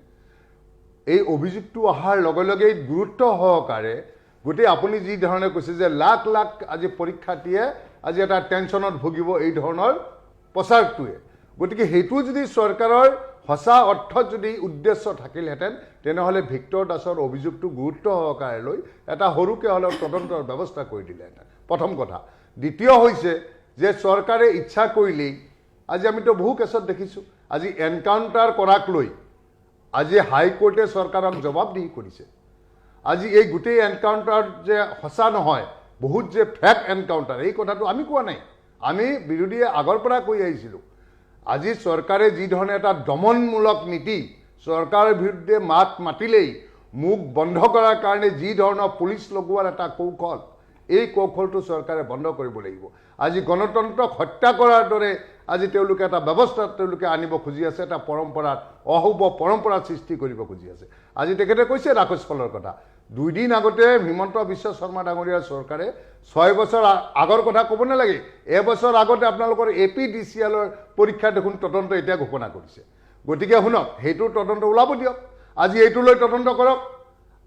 এই অভিযোগটো অহাৰ লগে লগে গুৰুত্ব সহকাৰে গোটেই আপুনি যি ধৰণে কৈছে যে লাখ আজি পৰীক্ষাৰ্থীয়ে আজি এটা টেনশ্যনত ভুগিব এই ধৰণৰ প্ৰচাৰটোৱে গতিকে সেইটো যদি চৰকাৰৰ সঁচা অৰ্থত যদি উদ্দেশ্য থাকিলহেঁতেন তেনেহ'লে ভিক্টৰ দাসৰ অভিযোগটো গুৰুত্ব সহকাৰে লৈ এটা সৰুকৈ হ'লেও তদন্তৰ ব্যৱস্থা কৰি দিলেহেঁতেন প্ৰথম কথা দ্বিতীয় হৈছে যে চৰকাৰে ইচ্ছা কৰিলেই আজি আমিতো বহু কেছত দেখিছোঁ আজি এনকাউণ্টাৰ কৰাক লৈ আজি হাইকোৰ্টে চৰকাৰক জবাবদিহি কৰিছে আজি এই গোটেই এনকাউণ্টাৰ যে সঁচা নহয় বহুত যে ফেক এনকাউণ্টাৰ এই কথাটো আমি কোৱা নাই আমি বিৰোধীয়ে আগৰ পৰা কৈ আহিছিলোঁ আজি চৰকাৰে যি ধৰণে এটা দমনমূলক নীতি চৰকাৰৰ বিৰুদ্ধে মাত মাতিলেই মুখ বন্ধ কৰাৰ কাৰণে যি ধৰণৰ পুলিচ লগোৱাৰ এটা কৌশল এই কৌশলটো চৰকাৰে বন্ধ কৰিব লাগিব আজি গণতন্ত্ৰক হত্যা কৰাৰ দৰে আজি তেওঁলোকে এটা ব্যৱস্থা তেওঁলোকে আনিব খুজি আছে এটা পৰম্পৰাত অশুভ পৰম্পৰা সৃষ্টি কৰিব খুজি আছে আজি তেখেতে কৈছে ৰাকেশ পলৰ কথা 2 দিন আগতে হিমন্ত বিশ্ব শৰ্মা ডাঙৰীয়াৰ চৰকাৰে 6 বছৰ আগৰ কথা ক'ব নালাগে এবছৰ আগতে আপোনালোকৰ APDCLৰ পৰীক্ষা দেখোন তদন্ত এতিয়া ঘোষণা কৰিছে গতিকে শুনক সেইটো তদন্ত ওলাব দিয়ক আজি এইটো লৈ তদন্ত কৰক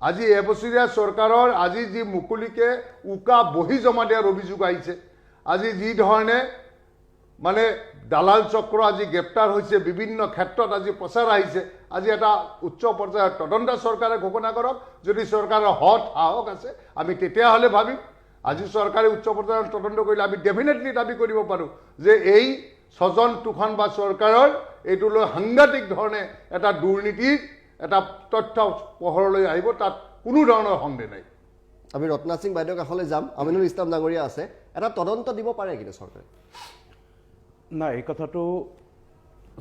আজি এবছৰীয়া চৰকাৰৰ আজি যি মুকলিকে উকা বহি জমা দিয়াৰ অভিযোগ আহিছে আজি যি ধৰণে মানে দালাল চক্ৰ আজি গ্ৰেপ্তাৰ হৈছে বিভিন্ন ক্ষেত্ৰত আজি প্ৰচাৰ আহিছে আজি এটা উচ্চ পৰ্যায়ৰ তদন্ত চৰকাৰে ঘোষণা কৰক যদি চৰকাৰৰ হত সাহস আছে আমি তেতিয়াহ'লে ভাবিম আজি চৰকাৰে উচ্চ পৰ্যায়ৰ তদন্ত কৰিলে আমি ডেফিনেটলি দাবী কৰিব পাৰোঁ যে এই স্বজন তুফান বা চৰকাৰৰ এইটো লৈ সাংঘাতিক ধৰণে এটা দুৰ্নীতিৰ এটা তথ্য পোহৰলৈ আহিব তাত কোনো ধৰণৰ সন্দেহ নাই আমি ৰত্না সিং বাইদেউৰ কাষলৈ যাম আমিনুল ইছলাম ডাঙৰীয়া আছে এটা তদন্ত দিব পাৰে কিন্তু চৰকাৰে না এই কথাটো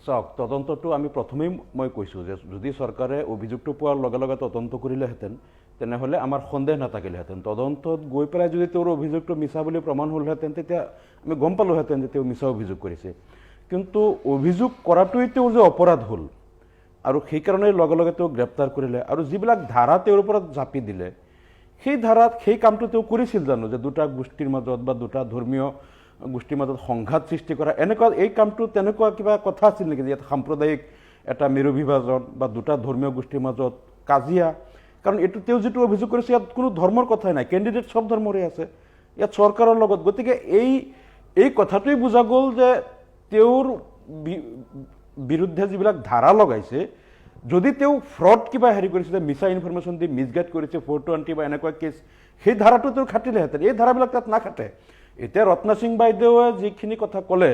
চাওক তদন্তটো আমি প্ৰথমেই মই কৈছোঁ যে যদি চৰকাৰে অভিযোগটো পোৱাৰ লগে লগে তদন্ত কৰিলেহেঁতেন তেনেহ'লে আমাৰ সন্দেহ নাথাকিলেহেঁতেন। তদন্তত গৈ পেলাই যদি তেওঁৰ অভিযোগটো মিছা বুলি প্ৰমাণ হ'লহেঁতেন তেতিয়া আমি গম পালোহেঁতেন যে তেওঁ মিছা অভিযোগ কৰিছে। কিন্তু অভিযোগ কৰাটোৱেই তেওঁৰ যে অপৰাধ হ'ল আৰু সেইকাৰণে লগে লগে তেওঁ গ্ৰেপ্তাৰ কৰিলে আৰু যিবিলাক ধাৰা তেওঁৰ ওপৰত জাপি দিলে সেই ধাৰাত সেই কামটো তেওঁ কৰিছিল জানো যে দুটা গোষ্ঠীৰ মাজত বা দুটা ধৰ্মীয় গোষ্ঠীৰ মাজত সংঘাত সৃষ্টি কৰা এনেকুৱা এই কামটো তেনেকুৱা কিবা কথা আছিল নেকি যে ইয়াত সাম্প্ৰদায়িক এটা মেৰু বিভাজন বা দুটা ধৰ্মীয় গোষ্ঠীৰ মাজত কাজিয়া? কাৰণ এইটো তেওঁ যিটো অভিযোগ কৰিছে ইয়াত কোনো ধৰ্মৰ কথাই নাই, কেণ্ডিডেট চব ধৰ্মৰে আছে ইয়াত চৰকাৰৰ লগত। গতিকে এই কথাটোৱেই বুজা গ'ল যে তেওঁৰ বিৰুদ্ধে যিবিলাক ধাৰা লগাইছে যদি তেওঁ ফ্ৰড কিবা হেৰি কৰিছে মিছা ইনফৰমেশ্যন দি মিছগাইড কৰিছে 420 বা এনেকুৱা কেছ সেই ধাৰাটো তেওঁ খাটিলেহেঁতেন। এই ধাৰাবিলাক তাত নাখাটে। এতিয়া ৰত্না সিং বাইদেৱে যিখিনি কথা ক'লে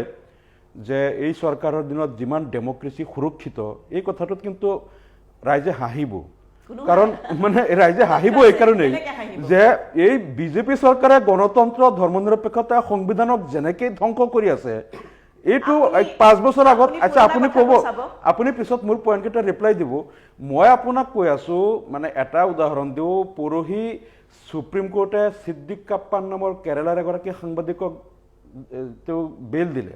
যে এই চৰকাৰৰ দিনত যিমান ডেমক্ৰেচি সুৰক্ষিত এই কথাটোত কিন্তু ৰাইজে হাঁহিব। কাৰণ মানে ৰাইজে হাঁহিব এইকাৰণেই যে এই বিজেপি চৰকাৰে গণতন্ত্ৰ ধৰ্মনিৰপেক্ষতা সংবিধানক যেনেকৈ ধ্বংস কৰি আছে এইটো 5 বছৰ আগত আচ্ছা আপুনি ক'ব আপুনি পিছত মোৰ পইণ্টকেইটা ৰিপ্লাই দিব। মই আপোনাক কৈ আছোঁ মানে এটা উদাহৰণ দিওঁ। পৰহি সুপ্ৰিম কোৰ্টে ছিদ্দিক কাপ্পান নামৰ কেৰালাৰ এগৰাকী সাংবাদিকক তেওঁ বেইল দিলে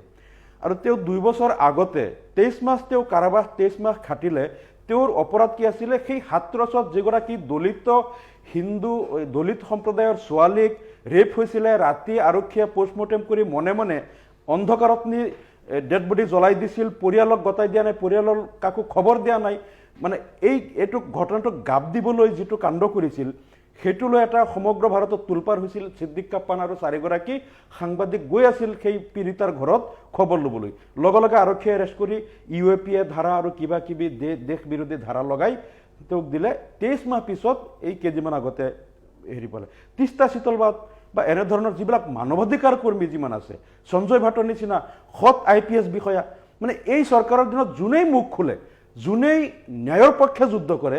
আৰু তেওঁ 2 বছৰ আগতে 23 মাহ তেওঁ কাৰাবাস 23 মাহ খাটিলে। তেওঁৰ অপৰাধ কি আছিলে? সেই হাথৰছত যিগৰাকী দলিত সম্প্ৰদায়ৰ ছোৱালীক ৰেপ হৈছিলে ৰাতি আৰক্ষীয়ে পষ্টমৰ্টেম কৰি মনে মনে অন্ধকাৰত নি ডেড বডি জ্বলাই দিছিল, পৰিয়ালক গতাই দিয়া নাই, পৰিয়ালৰ কাকো খবৰ দিয়া নাই। মানে এইটো ঘটনাটোক গাপ দিবলৈ যিটো কাণ্ড কৰিছিল সেইটো লৈ এটা সমগ্ৰ ভাৰতত তোলপাৰ হৈছিল। ছিদ্দিক কাপ্পান আৰু 4গৰাকী সাংবাদিক গৈ আছিল সেই পীড়িতাৰ ঘৰত খবৰ ল'বলৈ। লগে লগে আৰক্ষীয়ে এৰেষ্ট কৰি UAPA ধাৰা আৰু কিবা কিবি দেশ বিৰোধী ধাৰা লগাই তেওঁক দিলে। 23 মাহ পিছত এই কেইদিনমান আগতে হেৰি পালে। তিষ্টা চিতলবাদ বা এনেধৰণৰ যিবিলাক মানৱাধিকাৰ কৰ্মী যিমান আছে সঞ্জয় ভাটৰ নিচিনা সৎ IPS বিষয়া মানে এই চৰকাৰৰ দিনত যোনেই মুখ খোলে যোনেই ন্যায়ৰ পক্ষে যুদ্ধ কৰে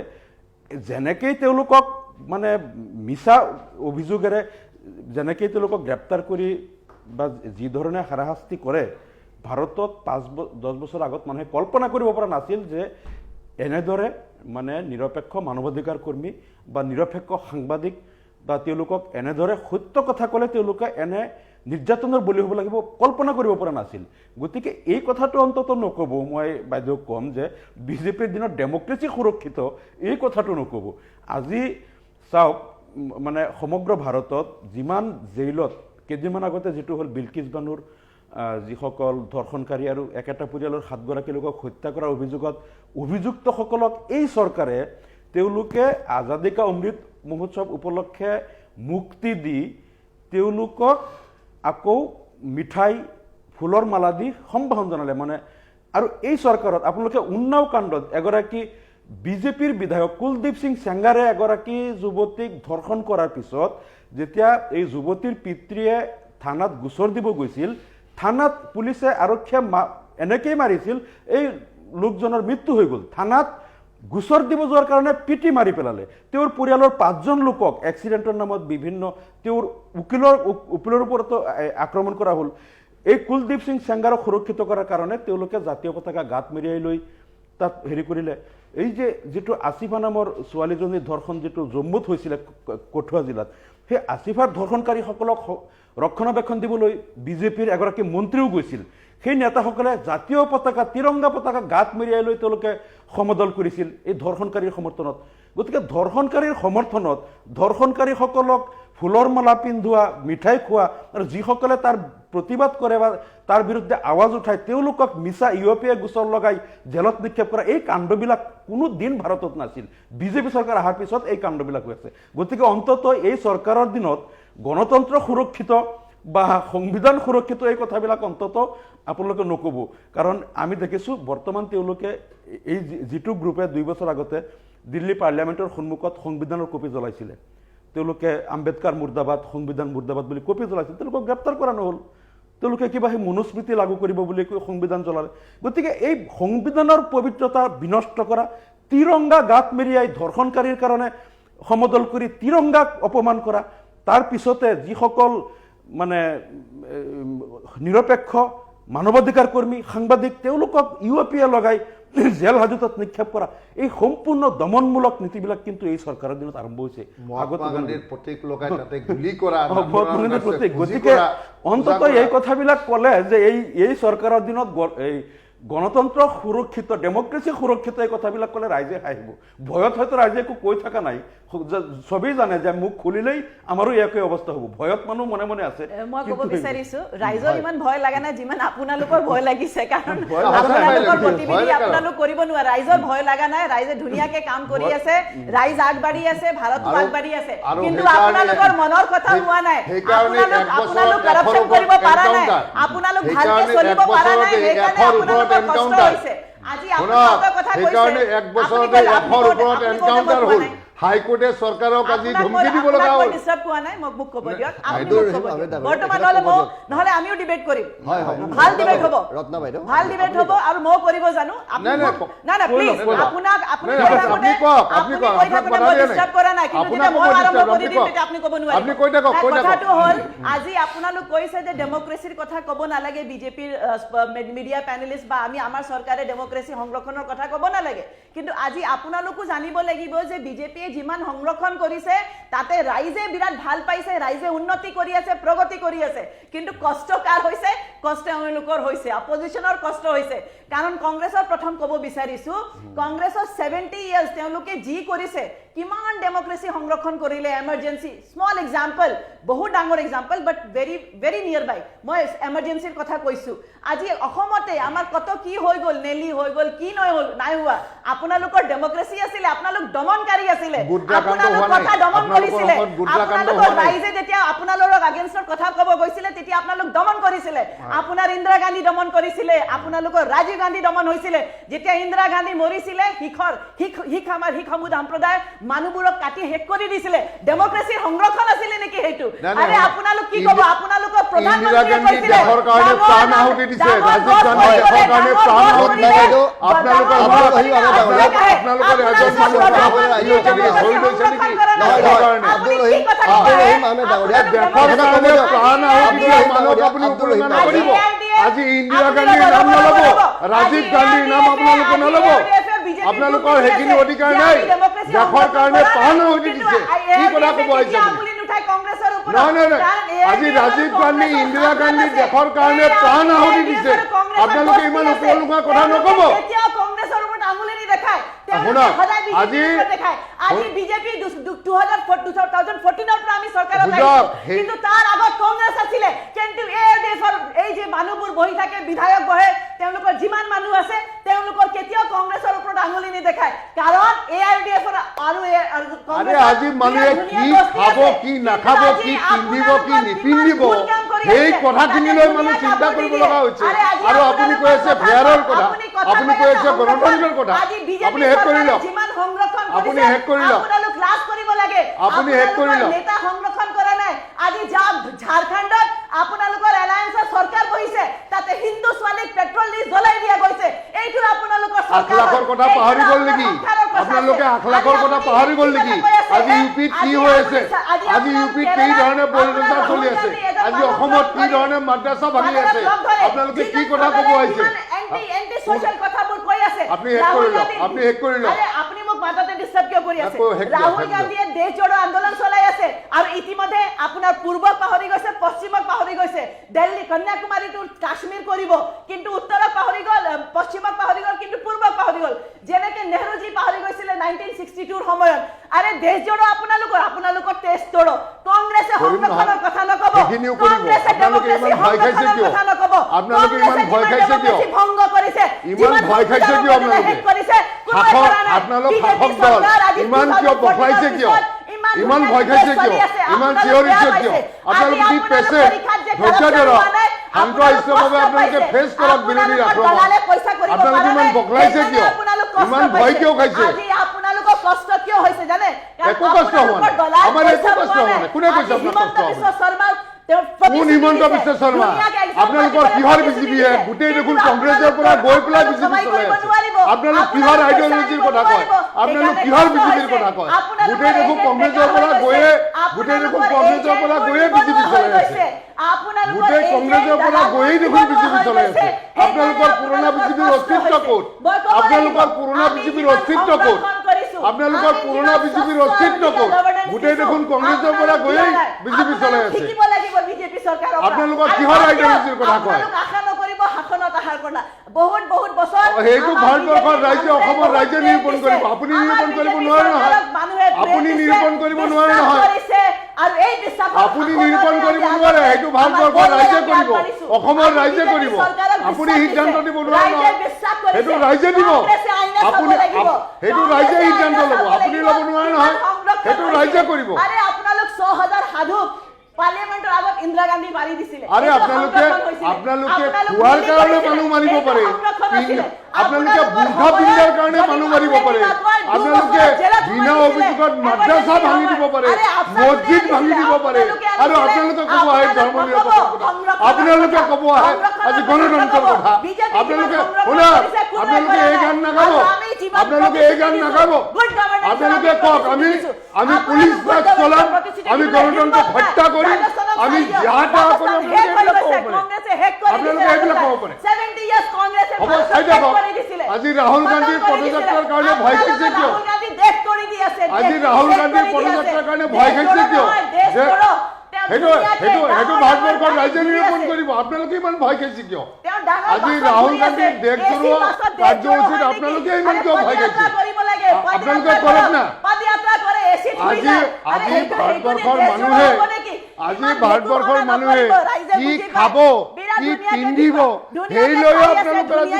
যেনেকেই তেওঁলোকক মানে মিছা অভিযোগেৰে যেনেকৈ তেওঁলোকক গ্ৰেপ্তাৰ কৰি বা যি ধৰণে হাৰাশাস্তি কৰে ভাৰতত 5-10 বছৰ আগত মানুহে কল্পনা কৰিব পৰা নাছিল যে এনেদৰে মানে নিৰপেক্ষ মানৱাধিকাৰ কৰ্মী বা নিৰপেক্ষ সাংবাদিক বা তেওঁলোকক এনেদৰে সত্য কথা ক'লে তেওঁলোকে এনে নিৰ্যাতনৰ বলি হ'ব লাগিব কল্পনা কৰিব পৰা নাছিল। গতিকে এই কথাটো অন্তত নক'ব। মই বাইদেউক ক'ম যে বিজেপিৰ দিনত ডেমক্ৰেচি সুৰক্ষিত এই কথাটো নক'ব। আজি চাওক মানে সমগ্ৰ ভাৰতত যিমান জেইলত কেইদিনমান আগতে যিটো হ'ল বিলকিছ বানুৰ যিসকল ধৰ্ষণকাৰী আৰু একেটা পৰিয়ালৰ 7গৰাকী লোকক হত্যা কৰাৰ অভিযোগত অভিযুক্তসকলক এই চৰকাৰে তেওঁলোকে আজাদী কা অমৃত মহোৎসৱ উপলক্ষে মুক্তি দি তেওঁলোকক আকৌ মিঠাই ফুলৰ মালা দি সম্ভাষণ জনালে। মানে আৰু এই চৰকাৰত আপোনালোকে উন্নাও কাণ্ডত এগৰাকী বিজেপিৰ বিধায়ক কুলদীপ সিং সেংগাৰে এগৰাকী যুৱতীক ধৰ্ষণ কৰাৰ পিছত যেতিয়া এই যুৱতীৰ পিতৃয়ে থানাত গোচৰ দিব গৈছিল থানাত পুলিচে আৰক্ষীয়ে এনেকেই মাৰিছিল এই লোকজনৰ মৃত্যু হৈ গ'ল। থানাত গোচৰ দিব যোৱাৰ কাৰণে পিটি মাৰি পেলালে। তেওঁৰ পৰিয়ালৰ 5জন লোকক এক্সিডেণ্টৰ নামত বিভিন্ন তেওঁৰ উকিলৰ ওপৰতো আক্ৰমণ কৰা হ'ল। এই কুলদীপ সিং সেংগাৰক সুৰক্ষিত কৰাৰ কাৰণে তেওঁলোকে জাতীয় পতাকা গাত মেৰিয়াই লৈ তাত হেৰি কৰিলে। এই যে যিটো আসিফা নামৰ ছোৱালীজনীৰ ধৰ্ষণ যিটো জম্মুত হৈছিলে কঠুৱা জিলাত সেই আসিফাৰ ধৰ্ষণকাৰীসকলক ৰক্ষণাবেক্ষণ দিবলৈ বিজেপিৰ এগৰাকী মন্ত্ৰীও গৈছিল। সেই নেতাসকলে জাতীয় পতাকা তিৰংগা পতাকা গাত মেৰিয়াই লৈ তেওঁলোকে সমদল কৰিছিল এই ধৰ্ষণকাৰীৰ সমৰ্থনত। গতিকে ধৰ্ষণকাৰীৰ সমৰ্থনত ধৰ্ষণকাৰীসকলক ফুলৰ মালা পিন্ধোৱা মিঠাই খোৱা আৰু যিসকলে তাৰ প্ৰতিবাদ কৰে বা তাৰ বিৰুদ্ধে আৱাজ উঠায় তেওঁলোকক মিছা UAPA গোচৰ লগাই জেলত নিক্ষেপ কৰা এই কাণ্ডবিলাক কোনো দিন ভাৰতত নাছিল। বিজেপি চৰকাৰ অহাৰ পিছত এই কাণ্ডবিলাক হৈ আছে। গতিকে অন্ততঃ এই চৰকাৰৰ দিনত গণতন্ত্ৰ সুৰক্ষিত বা সংবিধান সুৰক্ষিত এই কথাবিলাক অন্ততঃ আপোনালোকে নক'ব। কাৰণ আমি দেখিছোঁ বৰ্তমান তেওঁলোকে এই যিটো গ্ৰুপে 2 বছৰ আগতে দিল্লী পাৰ্লিয়ামেণ্টৰ সন্মুখত সংবিধানৰ কপি জ্বলাইছিলে তেওঁলোকে আম্বেদকাৰ মুৰ্দাবাদ সংবিধান মুৰ্দাবাদ বুলি কপি জ্বলাইছিল তেওঁলোকক গ্ৰেপ্তাৰ কৰা নহ'ল। তেওঁলোকে কিবা সেই মনুস্মৃতি লাগু কৰিব বুলি কৈ সংবিধান জ্বলালে। গতিকে এই সংবিধানৰ পবিত্ৰতা বিনষ্ট কৰা তিৰংগা গাত মেৰিয়াই ধৰ্ষণকাৰীৰ কাৰণে সমদল কৰি তিৰংগাক অপমান কৰা তাৰ পিছতে যিসকল মানে নিৰপেক্ষ মানৱাধিকাৰ কৰ্মী সাংবাদিক তেওঁলোকক UAPA লগাই জেল হাজতত নিক্ষেপ কৰা এই সম্পূৰ্ণ দমনমূলক নীতিবিলাক কিন্তু এই চৰকাৰৰ দিনত আৰম্ভ হৈছে মহাত্মা গান্ধীৰ প্ৰতীক লগাই তাতে গুলি কৰা গতিকে অন্ততঃ এই কথাবিলাক ক'লে যে এই চৰকাৰৰ দিনত এই গণতন্ত্ৰ সুৰক্ষিত ডেমক্ৰেসি সুৰক্ষিত এই কথাবিলাক ক'লে ৰাইজে হাঁহিব ভয়ত হয়তো ৰাইজে একো কৈ থকা নাই সবেই জানে যে মুখ খুলিলেই আমাৰো একেই অৱস্থা হ'ব ভয়ত মানুহ মনে মনে আছে মই ক'ব বিচাৰিছো ৰাইজৰ ইমান ভয় লাগা নাই যিমান আপোনালোকৰ ভয় লাগিছে কাৰণ আপোনালোকৰ গতিবিধি আপোনালোক কৰিব নোৱাৰে ৰাইজৰ ভয় লাগা নাই ৰাইজে ধুনীয়াকে কাম কৰি আছে ৰাইজ আগবাঢ়ি আছে ভাৰত আগবাঢ়ি আছে কিন্তু আপোনালোকৰ মনৰ কথা হোৱা নাই আপোনালোক কৰাপচন কৰিব পৰা নাই আপোনালোক ভালকে চলিব পৰা নাই সেইকাৰণে আপোনালোকৰ কষ্ট হৈছে আজি আপোনালোকৰ কথা কৈছে সেইকাৰণে এক বছৰতে 100ৰ ওপৰত এনকাউন্টাৰ হ'ল হাইকোৰ্টে চৰকাৰক আজি ধমকি দিব লগা হ'ল ডিস্টাৰ্ব কোৱা নাই মোক বুক ক'ব দিয়ক বৰ্তমান নহলে আমিও ডিবেট কৰিম ভাল ডিবেট হ'ব ৰত্না বাইদেউ ভাল ডিবেট হ'ব আৰু মই কৰিব জানো না প্লিজ আপোনাক আপুনি ডিস্টাৰ্ব কৰা নাই কিন্তু যেতিয়া মই আৰম্ভ কৰি দিম তেতিয়া আপুনি ক'ব নোৱাৰিব আপুনি কৈ থাকক কথাটো হ'ল আজি আপোনালোক কৈছে যে ডেমক্ৰেসিৰ কথা ক'ব নালাগে বিজেপিৰ মিডিয়া প্যানেলিস্ট বা আমি আমাৰ চৰকাৰে ডেমক্ৰেসি সংৰক্ষণৰ কথা ক'ব নালাগে কিন্তু আজি আপোনালোকো জানিব লাগিব যে বিজেপিয়ে যিমান সংৰক্ষণ কৰিছে তাতে ৰাইজে বিৰাট ভাল পাইছে ৰাইজে উন্নতি কৰি আছে প্ৰগতি কৰি আছে কিন্তু কষ্ট কাৰ হৈছে কষ্ট তেওঁলোকৰ হৈছে অপজিশনৰ কষ্ট হৈছে কাৰণ কংগ্ৰেছৰ প্ৰথম ক'ব বিচাৰিছো কংগ্ৰেছৰ 70 ইয়াৰ্স তেওঁলোকে যি কৰিছে কিমান ডেমক্ৰেসি সংৰক্ষণ কৰিলে এমাৰ্জেন্সি স্মল এক্সাম্পল বহুত ডাঙৰ এক্সাম্পল বাট ভেৰি ভেৰি নিয়াৰ বাই মই এমাৰ্জেন্সিৰ কথা কৈছো আজি অসমতে আমাৰ কত কি হৈ গল নেলি হৈ গল কি নাই হোৱা আপোনালোকৰ ডেমক্ৰেসি আছিল আপোনালোক দমনকাৰী আছিল আপোনালোক কথা দমন কৰিছিলে আপোনালোকৰ ৰাইজে যেতিয়া আপোনালোকৰ এগেইনষ্টৰ কথা ক'ব গৈছিলে তেতিয়া আপোনালোক দমন কৰিছিলে আপোনাৰ ইন্দিৰা গান্ধী দমন কৰিছিলে আপোনালোকৰ ৰাজীৱ গান্ধী দমন হৈছিলে যেতিয়া ইন্দিৰা গান্ধী মৰিছিলে আমাৰ সমুদায় সম্প্ৰদায় মানুহবোৰক কাটি হেক কৰি দিছিলে ডেমক্ৰেসিৰ সংৰক্ষণ আছিল নেকি হেতু আৰে আপোনালোক কি ক'ব আপোনালোকৰ প্ৰধানমন্ত্ৰীয়ে কৈছিলে দেশৰ কাৰণে প্ৰাণ আহুতি দিছে ৰাজীৱ গান্ধী দেশৰ কাৰণে প্ৰাণ আহুতি দিছে আপোনালোকৰ এজন মানুহ হৈ গৈছে নেকি আব্দুল ৰহিম আহমেদ ডাঙৰীয়া দেশৰ কাৰণে প্ৰাণ আহুতি দিয়া মানুহক আপুনি উপলব্ধি নকৰিব আজি ইন্দিৰা গান্ধীৰ নাম নল'ব ৰাজীৱ গান্ধীৰ নাম আপোনালোকে নল'ব আপোনালোকৰ সেইখিনি অধিকাৰ নাই দেশৰ কাৰণে প্ৰাণ আহুতি দিছে কি কথা ক'ব আহিছে নহয় আজি ৰাজীৱ গান্ধী ইন্দিৰা গান্ধী দেশৰ কাৰণে প্ৰাণ আহুতি দিছে আপোনালোকে ইমান উপলব্ধ কথা নক'ব কংগ্ৰেছৰ ওপৰত আঙুলি দেখায় আজি বিজেপি 2014 পৰা আমি চৰকাৰত কিন্তু তাৰ আগত কংগ্ৰেছ আছিল কিন্তু এই যে মানুহবোৰ বহি থাকে বিধায়ক বহে তেওঁলোকৰ যিমান মানুহ আছে তেওঁলোকৰ কেতিয়াও কংগ্ৰেছৰ ওপৰত আঙুলি নেদেখায় কাৰণ ARDF আৰু আজি মানুহে কি খাব কি নাখাব কি পিন্ধিব কি নিপিন্ধিব সেই কথাখিনিলৈ মানুহ চিন্তা কৰিব লগা হৈছে আৰু আপুনি কৈ আছে ফেয়াৰৰ কথা আপুনি কৈ আছে গণতন্ত্ৰৰ কথা আপুনি হেক কৰি লওক আপুনি হেক কৰি লওক আপোনালোক ক্লাছ কৰিব লাগে আপুনি হেক কৰি লওক নেতা সংৰক্ষণ কৰা নাই আজি ঝাৰখণ্ডত আপোনালোকৰ এলায়েন্সৰ চৰকাৰ বহিছে তাতে হিন্দু ছোৱালীক পেট্ৰল দি জ্বলাই দিয়া গৈছে এইটো আপোনালোকৰ আখলাকৰ কথা পাহৰি গ'ল নেকি আপোনালোকে আখলাকৰ কথা পাহৰি গ'ল নেকি আজি ইউপিত কি হৈ আছে আজি ইউপিত কি ধৰণে পৰিৱৰ্তন চলি আছে আজি অসমত কি ধৰণে মাদ্ৰাসা ভাঙি আছে আপোনালোকে কি কথা ক'ব আহিছে এন্টি সোশ্যাল কথাবোৰ কৈ আছে আপুনি হেক কৰি লওক আপুনি হেক কৰি লওক আপুনি মোক মাতাতে ডিস্টাৰ্ব কিয় কৰি আছে ৰাহুল গান্ধীয়ে দেশ জোড়ো আন্দোলন চলাই আছে আৰু ইতিমধ্যে আপোনাৰ পূৰ্বক পাহৰি গৈছে পশ্চিমক পাহৰি গৈছে দিল্লী কন্যাকুমাৰী টু কাশ্মীৰ কৰিব কিন্তু উত্তৰক পাহৰি গ'ল পশ্চিমক পাহৰি গ'ল কিন্তু পূৰ্বক পাহৰি গ'ল যেনেকে নেহৰুজী পাহৰি গৈছিলে 1962 সময়ত আৰে দেশ জোড়ো আপোনালোকৰ টেষ্ট তোড়ো কংগ্ৰেছে সংৰক্ষণৰ কথা নকব কংগ্ৰেছে আপোনালোকে ইমান ভয় খাইছে কিয় আপোনালোকে ইমান ভয় খাইছে কিয় ভংগ কৰিছে ইমান ভয় খাইছে কিয় আপোনালোকে আপোনালোক শাসক দল ইমান কিয় বফাইছে কিয় ইমান ভয় খাইছে কিয় ইমান চিঞৰিছে কিয় আপোনালোকে কি পেচেণ্ট ধৈৰ্য ধৰক শান্ত হিচাপে আপোনালোকে ফেচ কৰক বিৰোধীৰ আক্ৰমণ আপোনালোকে ইমান বকলাইছে কিয় ইমান ভয় কিয় খাইছে আপোনালোকৰ কষ্ট কিয় হৈছে জানে একো কষ্ট হোৱা নাই আমাৰ একো কষ্ট হোৱা নাই কোনে কৈছে আপোনাৰ কষ্ট কোন হিমন্ত বিশ্ব শৰ্মা আপোনালোকৰ কিহৰ বিজেপিয়ে গোটেই দেখোন কংগ্ৰেছৰ পৰা গৈ পেলাই বিজেপি চলাই আছে আপোনালোক কিহৰ আইডিঅলজিৰ কথা কয় আপোনালোক কিহৰ বিজেপিৰ কথা কয় গোটেই দেখোন কংগ্ৰেছৰ পৰা গৈয়ে বিজেপি চলাই আছে গোটেই কংগ্ৰেছৰ পৰা গৈয়ে দেখোন বিজেপি চলাই আছে আপোনালোকৰ পুৰণা বিজেপিৰ অস্তিত্ব ক'ত আপোনালোকৰ পুৰণা বিজেপিৰ অস্তিত্ব ক'ত আপোনালোকৰ পুৰণা বিজেপিৰ অস্তিত্ব ক'ত গোটেই দেখোন কংগ্ৰেছৰ পৰা গৈয়ে বিজেপি চলাই আছে আপোনালোকৰ কিহৰ আইডিঅলজিৰ কথা কয় সেইটো ভাৰতবৰ্ষৰ ৰাজ্য অসমৰ ৰাজ্যে নিৰূপণ কৰিব আপুনি নিৰূপণ কৰিব নোৱাৰে নহয় আপুনি নিৰূপণ কৰিব নোৱাৰে নহয় আপুনি নিৰূপণ কৰিব নোৱাৰে সেইটো ভাৰতবৰ্ষৰ ৰাজ্যে কৰিব অসমৰ ৰাজ্যে কৰিব আপুনি সিদ্ধান্ত দিব নোৱাৰে নহয় সেইটো ৰাজ্যে দিব আপুনি সেইটো ৰাজ্যে সিদ্ধান্ত ল'ব আপুনি ল'ব নোৱাৰে নহয় সেইটো ৰাজ্যে কৰিব আপোনালোক 6,000 সাধুক পাৰ্লিয়ামেণ্টৰ আগত ইন্দিৰা গান্ধী মাৰি দিছিলে আৰে আপোনালোকে খোৱাৰ কাৰণে মানুহ মাৰিব পাৰে আপোনালোকে বুৰ্খা পিন্ধাৰ কাৰণে মানুহ মাৰিব পাৰে আপোনালোকে বিনা অভিযোগত মাদ্ৰাছা ভাঙি দিব পাৰে মছজিদ ভাঙি দিব পাৰে আৰু আপোনালোকে ক'ব আহে ধৰ্ম নিৰপেক্ষতা আপোনালোকে ক'ব আহে আজি গণতন্ত্ৰৰ কথা আপোনালোকে শুনা আপোনালোকে এই গান নাগাব আপোনালোকে কওক আমি পুলিচ ৰাজ চলাম আমি গণতন্ত্ৰক হত্যা কৰিম আমি যাহা কৰিম আপোনালোকে এইবিলাক ক'ব পাৰে হ'ব চাই থাকক আজি ৰাহুল গান্ধীৰ পদযাত্ৰাৰ কাৰণে ভয় খাইছে কিয় আজি ৰাহুল গান্ধীৰ পদযাত্ৰাৰ কাৰণে ভয় খাইছে কিয় সেইটো ভাৰতবৰ্ষৰ ৰাজ্যে নিৰূপণ কৰিব আপোনালোকে ইমান ভয় খাইছে কিয় আজি ৰাহুল গান্ধীৰ দেশ জোৰোৱা কাৰ্যসূচীত আপোনালোকে ইমান কিয় ভয় খাইছে আপোনালোকে কৰক না আজি ভাৰতবৰ্ষৰ মানুহে কি খাব কি পিন্ধিব সেই লৈ আপোনালোকৰ আজি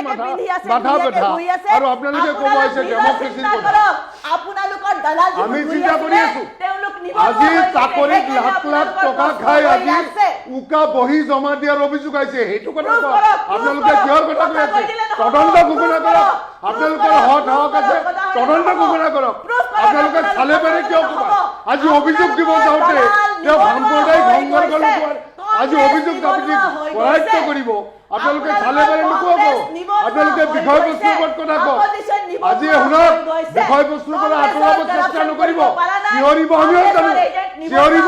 মাথা ব্যথা আৰু আপোনালোকে ক'ব আহিছে ডেমক্ৰেচিৰ কথা আমি চিন্তা কৰি আছো আজি চাকৰিত লাখ লাখ টকা খাই আজি উকা বহি জমা দিয়াৰ অভিযোগ আহিছে সেইটো কথা কওক আপোনালোকে কিহৰ কথা কৈ আছে তদন্ত ঘোষণা কৰক আপোনালোকৰ হক আছে তদন্ত ঘোষণা কৰক আপোনালোকে চালে পাৰে কিয় ক'ব আজি অভিযোগ দিব যাওঁতে তেওঁ সাম্প্ৰদায়িক সংঘৰ্ষৰ আজি অভিযোগ আপুনি পৰায়ত্ত কৰিব আপোনালোকে চালে পাৰে নোকোৱাব আপোনালোকে বিষয়বস্তুৰ ওপৰত কথা কওক আজি শুনক বিষয়বস্তুৰ পৰা আঁতৰাব চেষ্টা নকৰিব চিঞৰিব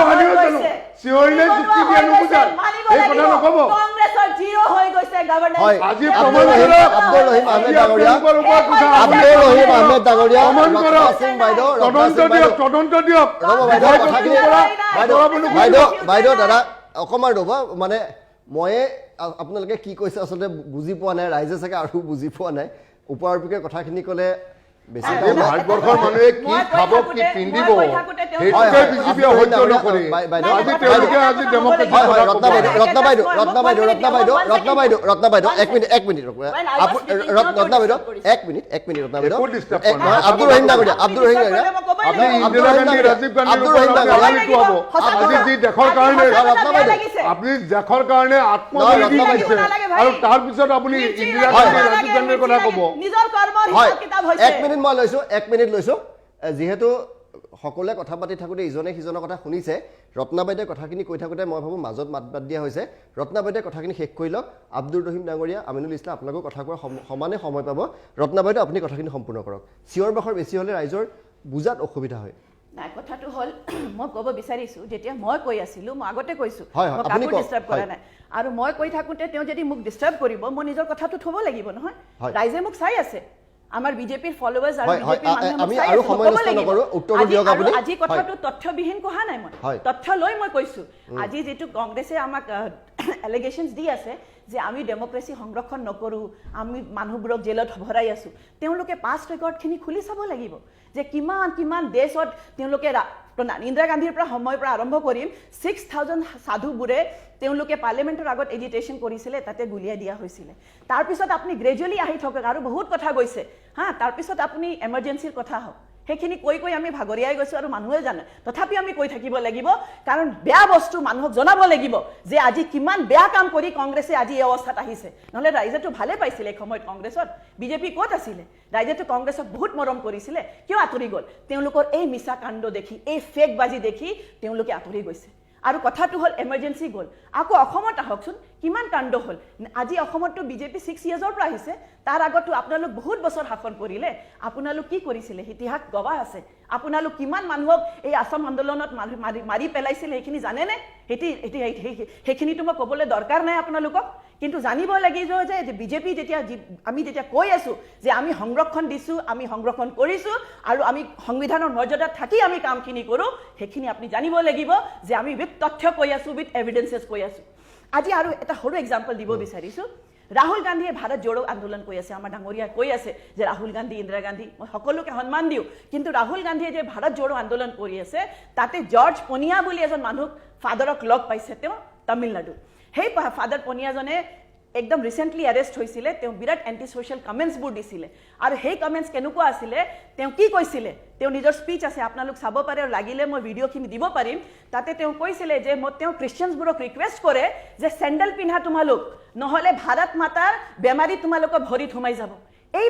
আমিও জানো চিঞৰিলে যুক্তি দিয়া নুবুজাল এই কথা নক'ব আজি প্ৰমাণ কৰক তদন্ত দিয়ক বাইদেউ দাদা অকণমান ৰ'ব মানে ময়ে আপোনালোকে কি কৈছে আচলতে বুজি পোৱা নাই ৰাইজে চাগে আৰু বুজি পোৱা নাই ওপৰলৈকে কথাখিনি ক'লে বেছি ভাৰতবৰ্ষৰ মানুহে কি খাব কি পিন্ধিব সেইটোকে বিজেপিয়ে সহ্য নকৰে আজি তেওঁলোকে আজি ডেমক্ৰেচি ৰত্নাবাইদেউ এক মিনিট আব্দুৰ ৰহিম ডাঙৰীয়া আপুনি ইন্দিৰা গান্ধী ৰাজীৱ গান্ধীৰ আজি যি দেশৰ কাৰণে আপুনি দেশৰ কাৰণে আত্মবলি দিছে আৰু তাৰপিছত আপুনি ইন্দিৰা গান্ধী ৰাজীৱ গান্ধীৰ কথা ক'ব এক মিনিট লৈছো যিহেতু সকলোৱে কথা পাতি থাকোঁতে ইজনে সিজনৰ কথা শুনিছে ৰত্নাবাইদেৱে কথাখিনি কৈ থাকোঁতে মই ভাবোঁ মাজত মাত দিয়া হৈছে ৰত্নাবাইদেৱে কথাখিনি শেষ কৰি লওক আব্দুৰ ৰহিম ডাঙৰীয়া আমিনুল ইছলাম আপোনালোকৰ কথা কোৱাৰ সমানে সময় পাব ৰত্নাবাইদেউ আপুনি কথাখিনি সম্পূৰ্ণ কৰক চিঞৰ বাখৰ বেছি হ'লে ৰাইজৰ বুজাত অসুবিধা হয় নাই কথাটো হ'ল মই ক'ব বিচাৰিছোঁ যেতিয়া মই কৈ আছিলোঁ মই আগতে কৈছোঁ মই কাকো ডিষ্টাৰ্ব কৰা নাই আৰু মই কৈ থাকোঁতে তেওঁ যদি মোক ডিষ্টাৰ্ব কৰিব মই নিজৰ কথাটো থ'ব লাগিব নহয় ৰাইজে মোক চাই আছে আমাৰ বিজেপিৰ ফলোৱাৰ্ছ আৰু বিজেপিৰ আজি কথাটো তথ্যবিহীন কোৱা নাই মই তথ্য লৈ মই কৈছোঁ আজি যিটো কংগ্ৰেছে আমাক এলিগেশ্যনছ দি আছে যে আমি ডেমক্ৰেচি সংৰক্ষণ নকৰোঁ আমি মানুহবোৰক জেলত ভৰাই আছোঁ তেওঁলোকে পাষ্ট ৰেকৰ্ডখিনি খুলি চাব লাগিব যে কিমান দেশত তেওঁলোকে ইন্দিৰা গান্ধীৰ পৰা সময়ৰ পৰা আৰম্ভ কৰিম 6,000 সাধুবোৰে তেওঁলোকে পাৰ্লিয়ামেণ্টৰ আগত এজিটেশ্যন কৰিছিলে তাতে গুলিয়াই দিয়া হৈছিলে তাৰপিছত আপুনি গ্ৰেজুৱেলি আহি থাকক আৰু বহুত কথা কৈছে তাৰপিছত আপুনি এমাৰ্জেঞ্চিৰ কথা হওক সেইখিনি কৈ আমি ভাগৰিয়াই গৈছোঁ আৰু মানুহে জানে তথাপি আমি কৈ থাকিব লাগিব কাৰণ বেয়া বস্তু মানুহক জনাব লাগিব যে আজি কিমান বেয়া কাম কৰি কংগ্ৰেছে আজি এই অৱস্থাত আহিছে নহ'লে ৰাইজেতো ভালে পাইছিলে এই সময়ত কংগ্ৰেছত বিজেপি ক'ত আছিলে ৰাইজেতো কংগ্ৰেছক বহুত মৰম কৰিছিলে কিয় আঁতৰি গ'ল তেওঁলোকৰ এই মিছা কাণ্ড দেখি এই ফেক বাজি দেখি তেওঁলোকে আঁতৰি গৈছে আৰু কথাটো হ'ল এমাৰ্জেঞ্চি গ'ল আকৌ অসমত আহকচোন কিমান কাণ্ড হ'ল আজি অসমততো বিজেপি 6 ইয়াৰ্ছৰ পৰা আহিছে তাৰ আগতো আপোনালোক বহুত বছৰ শাসন কৰিলে আপোনালোক কি কৰিছিলে ইতিহাস গৱাহ আছে আপোনালোক কিমান মানুহক এই আসাম আন্দোলনত মাৰি পেলাইছিলে সেইখিনি জানেনে সেইখিনিতো মই ক'বলৈ দৰকাৰ নাই আপোনালোকক কিন্তু জানিব লাগিব যে বিজেপি আমি যেতিয়া কৈ আছো যে আমি সংৰক্ষণ দিছো আমি সংৰক্ষণ কৰিছো আৰু আমি সংবিধানৰ মৰ্যাদাত থাকি আমি কামখিনি কৰোঁ সেইখিনি আপুনি জানিব লাগিব যে আমি উইথ তথ্য কৈ আছো উইথ এভিডেন্সেছ কৈ আছো আজি আৰু এটা সৰু এক্সাম্পল দিব বিচাৰিছো ৰাহুল গান্ধীয়ে ভাৰত জোড়ো আন্দোলন কৈ আছে আমাৰ ডাঙৰীয়া কৈ আছে যে ৰাহুল গান্ধী ইন্দিৰা গান্ধী মই সকলোকে সন্মান দিওঁ কিন্তু ৰাহুল গান্ধীয়ে যে ভাৰত জোড়ো আন্দোলন কৰি আছে তাতে জৰ্জ পনিয়া বুলি এজন মানুহ ফাদাৰক লগ পাইছে তেওঁ তামিলনাডু সেই ফাদাৰ পনিয়াজনে একদম ৰিসেন্টলি এৰেষ্ট হৈছিলে তেওঁ বিৰাট এন্টি সোশ্যাল কমেন্টছবোৰ দিছিলে আৰু সেই কমেন্টছ কেনেকুৱা আছিলে তেওঁ কি কৈছিলে তেওঁ নিজৰ স্পীচ আছে আপোনালোক চাব পাৰে আৰু লাগিলে মই ভিডিঅ'খিনি দিব পাৰিম তাতে তেওঁ কৈছিলে যে তেওঁ খ্ৰীষ্টিয়ানছবোৰক ৰিকুৱেষ্ট কৰে যে চেণ্ডেল পিন্ধা তোমালোক নহলে ভাৰত মাতাৰ বেমাৰী তোমালোকৰ ভৰিত সোমাই যাব এই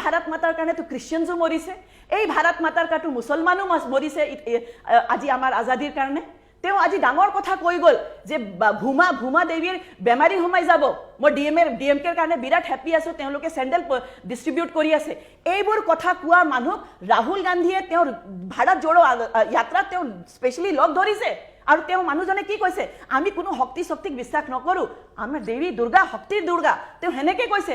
ভাৰত মাতাৰ কাৰণে তো খ্ৰীষ্টিয়ানছো মৰিছে এই ভাৰত মাতাৰ কাৰণে মুছলমানো মৰিছে আজি আমাৰ আজাদীৰ কাৰণে তেওঁ আজি ডাঙৰ কথা কৈ গ'ল যে ভূমা দেৱীৰ বেমাৰী সোমাই যাব মই ডিএমকেৰ কাৰণে বিৰাট হেপী আছো তেওঁলোকে চেণ্ডেল ডিষ্ট্ৰিবিউট কৰি আছে এইবোৰ কথা কোৱা মানুহ ৰাহুল গান্ধীয়ে তেওঁৰ ভাৰত জোড়ো যাত্ৰাত তেওঁ স্পেচিয়েলি লগ ধৰিছে আৰু তেওঁ মানুহজনে কি কৈছে আমি কোনো শক্তিক বিশ্বাস নকৰো আমাৰ দেৱী দুৰ্গা শক্তিৰ দুৰ্গা তেওঁ হেনেকে কৈছে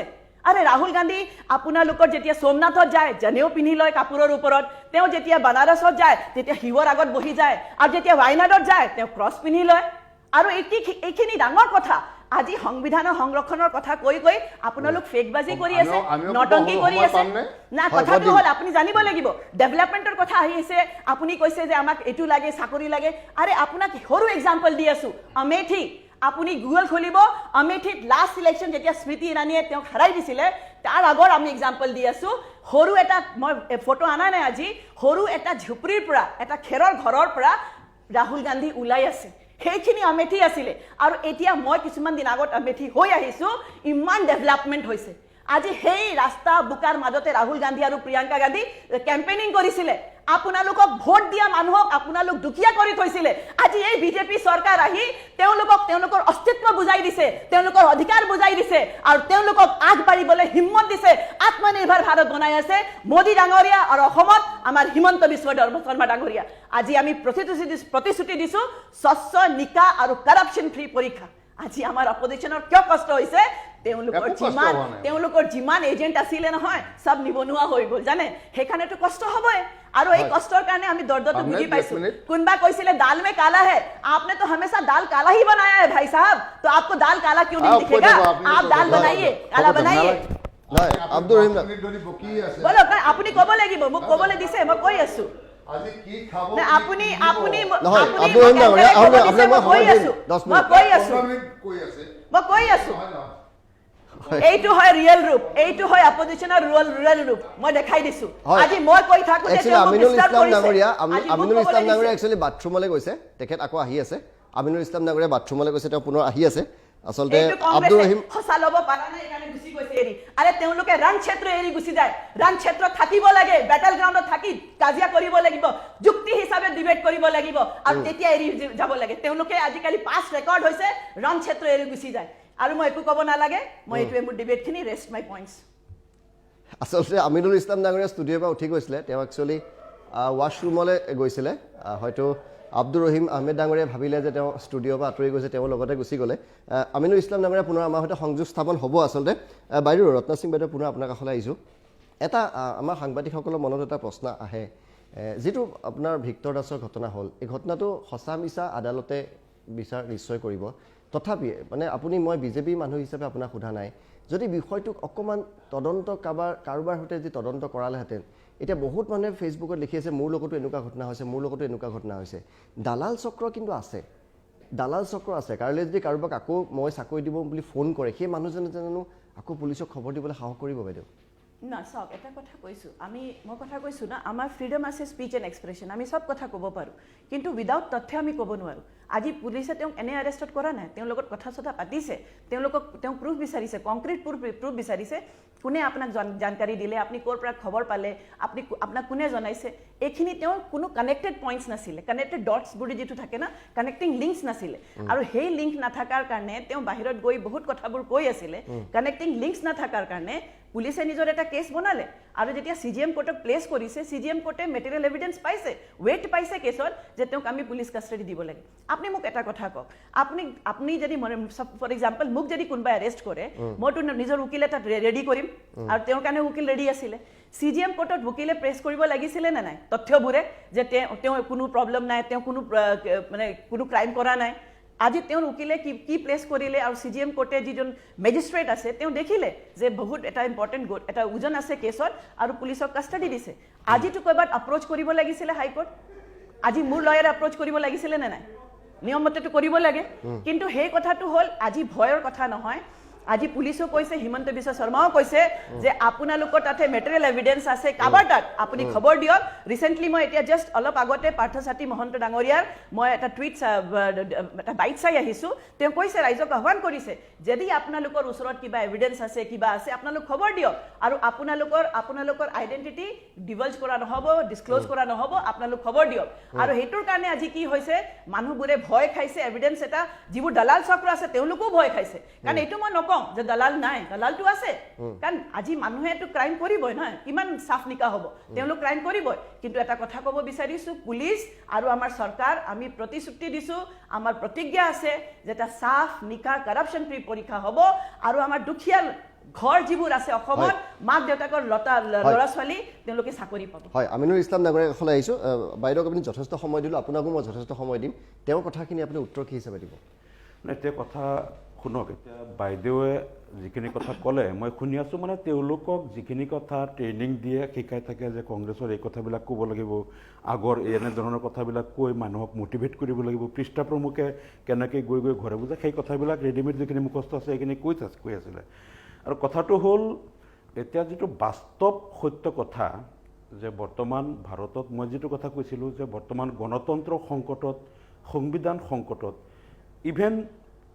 আৰে ৰাহুল গান্ধী আপোনালোকৰ যেতিয়া সোমনাথত যায় জনেও পিন্ধি লয় কাপোৰৰ ওপৰত তেওঁ যেতিয়া বানাৰসত যায় তেতিয়া শিৱৰ আগত বহি যায় আৰু যেতিয়া ৱাইনাডত যায় তেওঁ ক্ৰছ পিন্ধি লয় আৰু এইখিনি ডাঙৰ কথা আজি সংবিধানৰ সংৰক্ষণৰ কথা কৈ আপোনালোক ফেকবাজি কৰি আছে নটংকি কৰি আছে না কথাটো হ'ল আপুনি জানিব লাগিব ডেভেলপমেন্টৰ কথা আহিছে আপুনি কৈছে যে আমাক এটু লাগে চাকৰি লাগে আৰে আপোনাক সৰু এক্সাম্পল দি আছো আমেঠি আপুনি গুগল খুলিব আমেঠিত লাষ্ট ইলেকশন যেতিয়া স্মৃতি ইৰাণীয়ে তেওঁক হাৰাই দিছিলে তাৰ আগৰ আমি এক্সাম্পল দি আছো সৰু এটা মই ফটো আনা নাই আজি সৰু এটা ঝুপৰিৰ পৰা এটা খেৰৰ ঘৰৰ পৰা ৰাহুল গান্ধী ওলাই আছে সেইখিনি আমেঠি আছিলে আৰু এতিয়া মই কিছুমান দিন আগত আমেঠি হৈ আহিছো ইমান ডেভেলপমেন্ট হৈছে আজি সেই ৰাস্তা বুকাৰ মাজতে ৰাহুল গান্ধী আৰু প্ৰিয়ংকা গান্ধী কেম্পেইনিং কৰিছিলে আপোনালোকক ভোট দিয়া মানুহক আপোনালোক দুখিয়া কৰি থৈছিলে আজি এই বিজেপি চৰকাৰ আহি তেওঁলোকৰ অস্তিত্ব বুজাই দিছে তেওঁলোকৰ অধিকাৰ বুজাই দিছে আৰু তেওঁলোকক আগবাঢ়িবলৈ হিম্মত দিছে আত্মনিৰ্ভৰ ভাৰত বনাই আছে মোদী ডাঙৰীয়া আৰু অসমত আমাৰ হিমন্ত বিশ্ব শৰ্মা ডাঙৰীয়া আজি আমি প্ৰতিশ্ৰুতি দিছো স্বচ্ছ নিকা আৰু কৰাপশ্যন ফ্ৰী পৰীক্ষা আজি আমাৰ অপজিশনৰ কিয় কষ্ট হৈছে তেওঁলোকৰ যিমান এজেন্ট আছিলে নহয় সব নিবনুৱা হৈ গ'ল জানে সেইকাৰণেতো কষ্ট হ'বই আৰু এই কষ্টৰ কাৰণে আমি দৰ্দটো বুজি পাইছো কোনবা কৈছিলে দাল মে কালা है आपने तो हमेशा दाल काला ही बनाया है भाई साहब तो आपको दाल काला क्यों नहीं दिखेगा आप दाल बनाइए काला बनाइए আব্দুর রহিম বলো আপুনি ক'ব লাগিব মোক ক'বলৈ দিছে মই কৈ আছো আজি কি খাব না আপুনি নহয় আব্দুর রহিম ডাঙৰীয়া আপুনি মই কৈ আছো 10 মিনিট মই কৈ আছো এইটো হয় ৰিয়েল ৰূপ এইটো হয় অপজিশনৰ ৰুৰাল ৰূপ মই দেখাই দিছো আজি মই কৈ থাকো যে আমিনুল ইছলাম ডাঙৰীয়া একচুৱেলি বাথৰুমলৈ গৈছে তেখেত আকৌ আহি আছে আমিনুল ইছলাম ডাঙৰীয়া বাথৰুমলৈ গৈছে তেওঁ পুনৰ আহি আছে আসলতে আব্দুৰ ৰহিম হসা লব পাৰা নাই এখানে গুছি গৈছে এৰি আৰে তেওঁলোকে ৰণ ক্ষেত্ৰ এৰি গুছি যায় ৰণ ক্ষেত্ৰত থাকিব লাগে বেটেল গ্ৰাউণ্ডত থাকি কাজিয়া কৰিব লাগিব যুক্তি হিচাপে ডিবেট কৰিব লাগিব আৰু তেতিয়া এৰি যাব লাগে তেওঁলোকে আজিকালি পাস ৰেকৰ্ড হৈছে ৰণ ক্ষেত্ৰ এৰি গুছি যায় আৰু মই একো ক'ব নালাগে মই এইটোৱে মোৰ ডিবেটখিনি ৰেষ্ট মাই পইণ্টছ আসলতে আমিনুল ইছলাম ডাঙৰীয়া ষ্টুডিঅ'ৰ পৰা উঠি গৈছিলে তেওঁ একচুৱেলি ৱাশৰুমলৈ গৈছিলে হয়তো আব্দুৰ ৰহিম আহমেদ ডাঙৰীয়াই ভাবিলে যে তেওঁ ষ্টুডিঅ'ৰ পৰা আঁতৰি গৈছে তেওঁ লগতে গুচি গ'লে আমিনুল ইছলাম ডাঙৰীয়া পুনৰ আমাৰ সৈতে সংযোগ স্থাপন হ'ব আচলতে বাইদেউ ৰত্না সিং বাইদেউ পুনৰ আপোনাৰ কাষলৈ আহিছোঁ এটা আমাৰ সাংবাদিকসকলৰ মনত এটা প্ৰশ্ন আহে যিটো আপোনাৰ ভিক্টৰ দাসৰ ঘটনা হ'ল এই ঘটনাটো সঁচা মিছা আদালতে বিচাৰ নিশ্চয় কৰিব তথাপি মানে আপুনি মই বিজেপি মানুহ হিচাপে আপোনাক সোধা নাই যদি বিষয়টোক অকণমান তদন্ত কাৰোবাৰ সৈতে যদি তদন্ত কৰালেহেঁতেন এতিয়া বহুত মানুহে ফেচবুকত লিখি আছে মোৰ লগতো এনেকুৱা ঘটনা হৈছে দালাল চক্ৰ কিন্তু আছে কাইলৈ যদি কাৰোবাক আকৌ মই চাকৰি দিব বুলি ফোন কৰে সেই মানুহজনে জানো আকৌ পুলিচক খবৰ দিবলৈ সাহস কৰিব বাইদেউ না চাওক এটা কথা কৈছোঁ মই কথা কৈছোঁ না আমাৰ ফ্ৰীডম আছে স্পীচ এণ্ড এক্সপ্ৰেছন আমি সব কথা ক'ব পাৰোঁ কিন্তু উইদাউট তথ্য আমি ক'ব নোৱাৰোঁ আজি পুলিচে তেওঁক এনে এৰেষ্টত কৰা নাই, তেওঁৰ লগত কথা চথা পাতিছে, তেওঁক প্ৰুফ বিচাৰিছে, কংক্ৰিট প্ৰুফ বিচাৰিছে, কোনে আপোনাক জানকাৰী দিলে, আপুনি ক'ৰ পৰা খবৰ পালে, আপোনাক কোনে জনাইছে, এইখিনি তেওঁৰ কোনো কানেক্টেড পইণ্টছ নাছিলে, কানেক্টেড ডটছ বুলি যিটো থাকে না, কানেক্টিং লিংকছ নাছিলে। আৰু সেই লিংক নাথাকাৰ কাৰণে তেওঁ বাহিৰত গৈ বহুত কথাবোৰ কৈ আছিলে, কানেক্টিং লিংকছ নাথাকাৰ কাৰণে পুলিচে নিজৰ এটা কেছ বনালে। আৰু যেতিয়া CGM কোৰ্টক প্লেচ কৰিছে, CGM কোৰ্টে মেটেৰিয়েল এভিডেন্স পাইছে, ৱেইট পাইছে কেছত, যে তেওঁক আমি পুলিচ কাষ্টাডি দিব লাগে। আপুনি মোক এটা কথা কওক, আপুনি যদি ফৰ এক্সাম্পল মোক যদি কোনোবাই এৰেষ্ট কৰে, মইতো নিজৰ উকিল এটা ৰেডি কৰিম, আৰু তেওঁৰ কাৰণে উকিল ৰেডি আছিলে। CGM কোৰ্টত উকিলে প্ৰেছ কৰিব লাগিছিলে নে নাই তথ্যবোৰে, যে তেওঁ কোনো প্ৰব্লেম নাই, তেওঁ কোনো ক্ৰাইম কৰা নাই। আজি তেওঁৰ উকিলে কি প্লেছ কৰিলে, আৰু CGM কোৰ্টে যিজন মেজিষ্ট্ৰেট আছে তেওঁ দেখিলে যে বহুত এটা ইম্পৰ্টেণ্ট এটা ওজন আছে কেছত, আৰু পুলিচক কাষ্টাডি দিছে। আজিতো ক'ৰবাত এপ্ৰ'চ কৰিব লাগিছিলে হাইকোৰ্ট, আজি মোৰ লয়াৰে এপ্ৰ'চ কৰিব লাগিছিলে নে নাই? নিয়মমতেতো কৰিব লাগে। কিন্তু সেই কথাটো হ'ল আজি ভয়ৰ কথা নহয়। আজি পুলিচেও কৈছে, হিমন্ত বিশ্ব শৰ্মাও কৈছে যে আপোনালোকৰ তাতে মেটেৰিয়েল এভিডেন্স আছে, কাৰোবাৰ তাত আপুনি খবৰ দিয়ক। ৰিচেণ্টলি মই এতিয়া জাষ্ট অলপ আগতে পাৰ্থসাৰথী মহন্ত ডাঙৰীয়াৰ মই এটা এটা বাইট চাই আহিছোঁ। তেওঁ কৈছে, ৰাইজক আহ্বান কৰিছে, যদি আপোনালোকৰ ওচৰত কিবা এভিডেন্স আছে, কিবা আছে, আপোনালোক খবৰ দিয়ক, আৰু আপোনালোকৰ আইডেণ্টিটি ডিভাল্জ কৰা নহ'ব, ডিছক্ল'জ কৰা নহ'ব, আপোনালোক খবৰ দিয়ক। আৰু সেইটোৰ কাৰণে আজি কি হৈছে, মানুহবোৰে ভয় খাইছে। এভিডেন্স এটা যিবোৰ দালাল চক্ৰ আছে তেওঁলোকেও ভয় খাইছে, কাৰণ এইটো মই নকওঁ যে দালাল নাই, দালালটো আছে। কাৰণ আজি মানুহেতো ক্ৰাইম কৰিবই নহয়, কিমান চাফ নিকা হ'ব, তেওঁলোক ক্ৰাইম কৰিবই। কিন্তু এটা কথা ক'ব বিচাৰিছোঁ, পুলিচ আৰু আমাৰ চৰকাৰ, আমি প্ৰতিশ্ৰুতি দিছোঁ, আমাৰ প্ৰতিজ্ঞা আছে যে এটা চাফ নিকা কাৰাপশ্যন ফ্ৰী পৰীক্ষা হ'ব, আৰু আমাৰ দুখীয়া ঘৰ যিবোৰ আছে অসমত, মাক দেউতাকৰ ল'ৰা ছোৱালী তেওঁলোকে চাকৰি পাব। হয়, আমিনুল ইছলাম ডাঙৰীয়াৰ কাষলৈ আহিছোঁ। বাইদেউক আপুনি যথেষ্ট সময় দিলোঁ, আপোনাকো মই যথেষ্ট সময় দিম। তেওঁৰ কথাখিনি আপুনি উত্তৰ কি হিচাপে দিব? এতিয়া কথা শুনক, এতিয়া বাইদেৱে যিখিনি কথা ক'লে মই শুনি আছোঁ, মানে তেওঁলোকক যিখিনি কথা ট্ৰেইনিং দিয়ে, শিকাই থাকে যে কংগ্ৰেছৰ এই কথাবিলাক ক'ব লাগিব, আগৰ এনেধৰণৰ কথাবিলাক কৈ মানুহক মটিভেট কৰিব লাগিব, পৃষ্ঠা প্ৰমুখে কেনেকৈ গৈ ঘৰে বুজা, সেই কথাবিলাক ৰেডিমেড যিখিনি মুখস্থ আছে সেইখিনি কৈ আছিলে। আৰু কথাটো হ'ল, এতিয়া যিটো বাস্তৱ সত্য কথা যে বৰ্তমান ভাৰতত, মই যিটো কথা কৈছিলোঁ যে বৰ্তমান গণতন্ত্ৰ সংকটত, সংবিধান সংকটত, ইভেন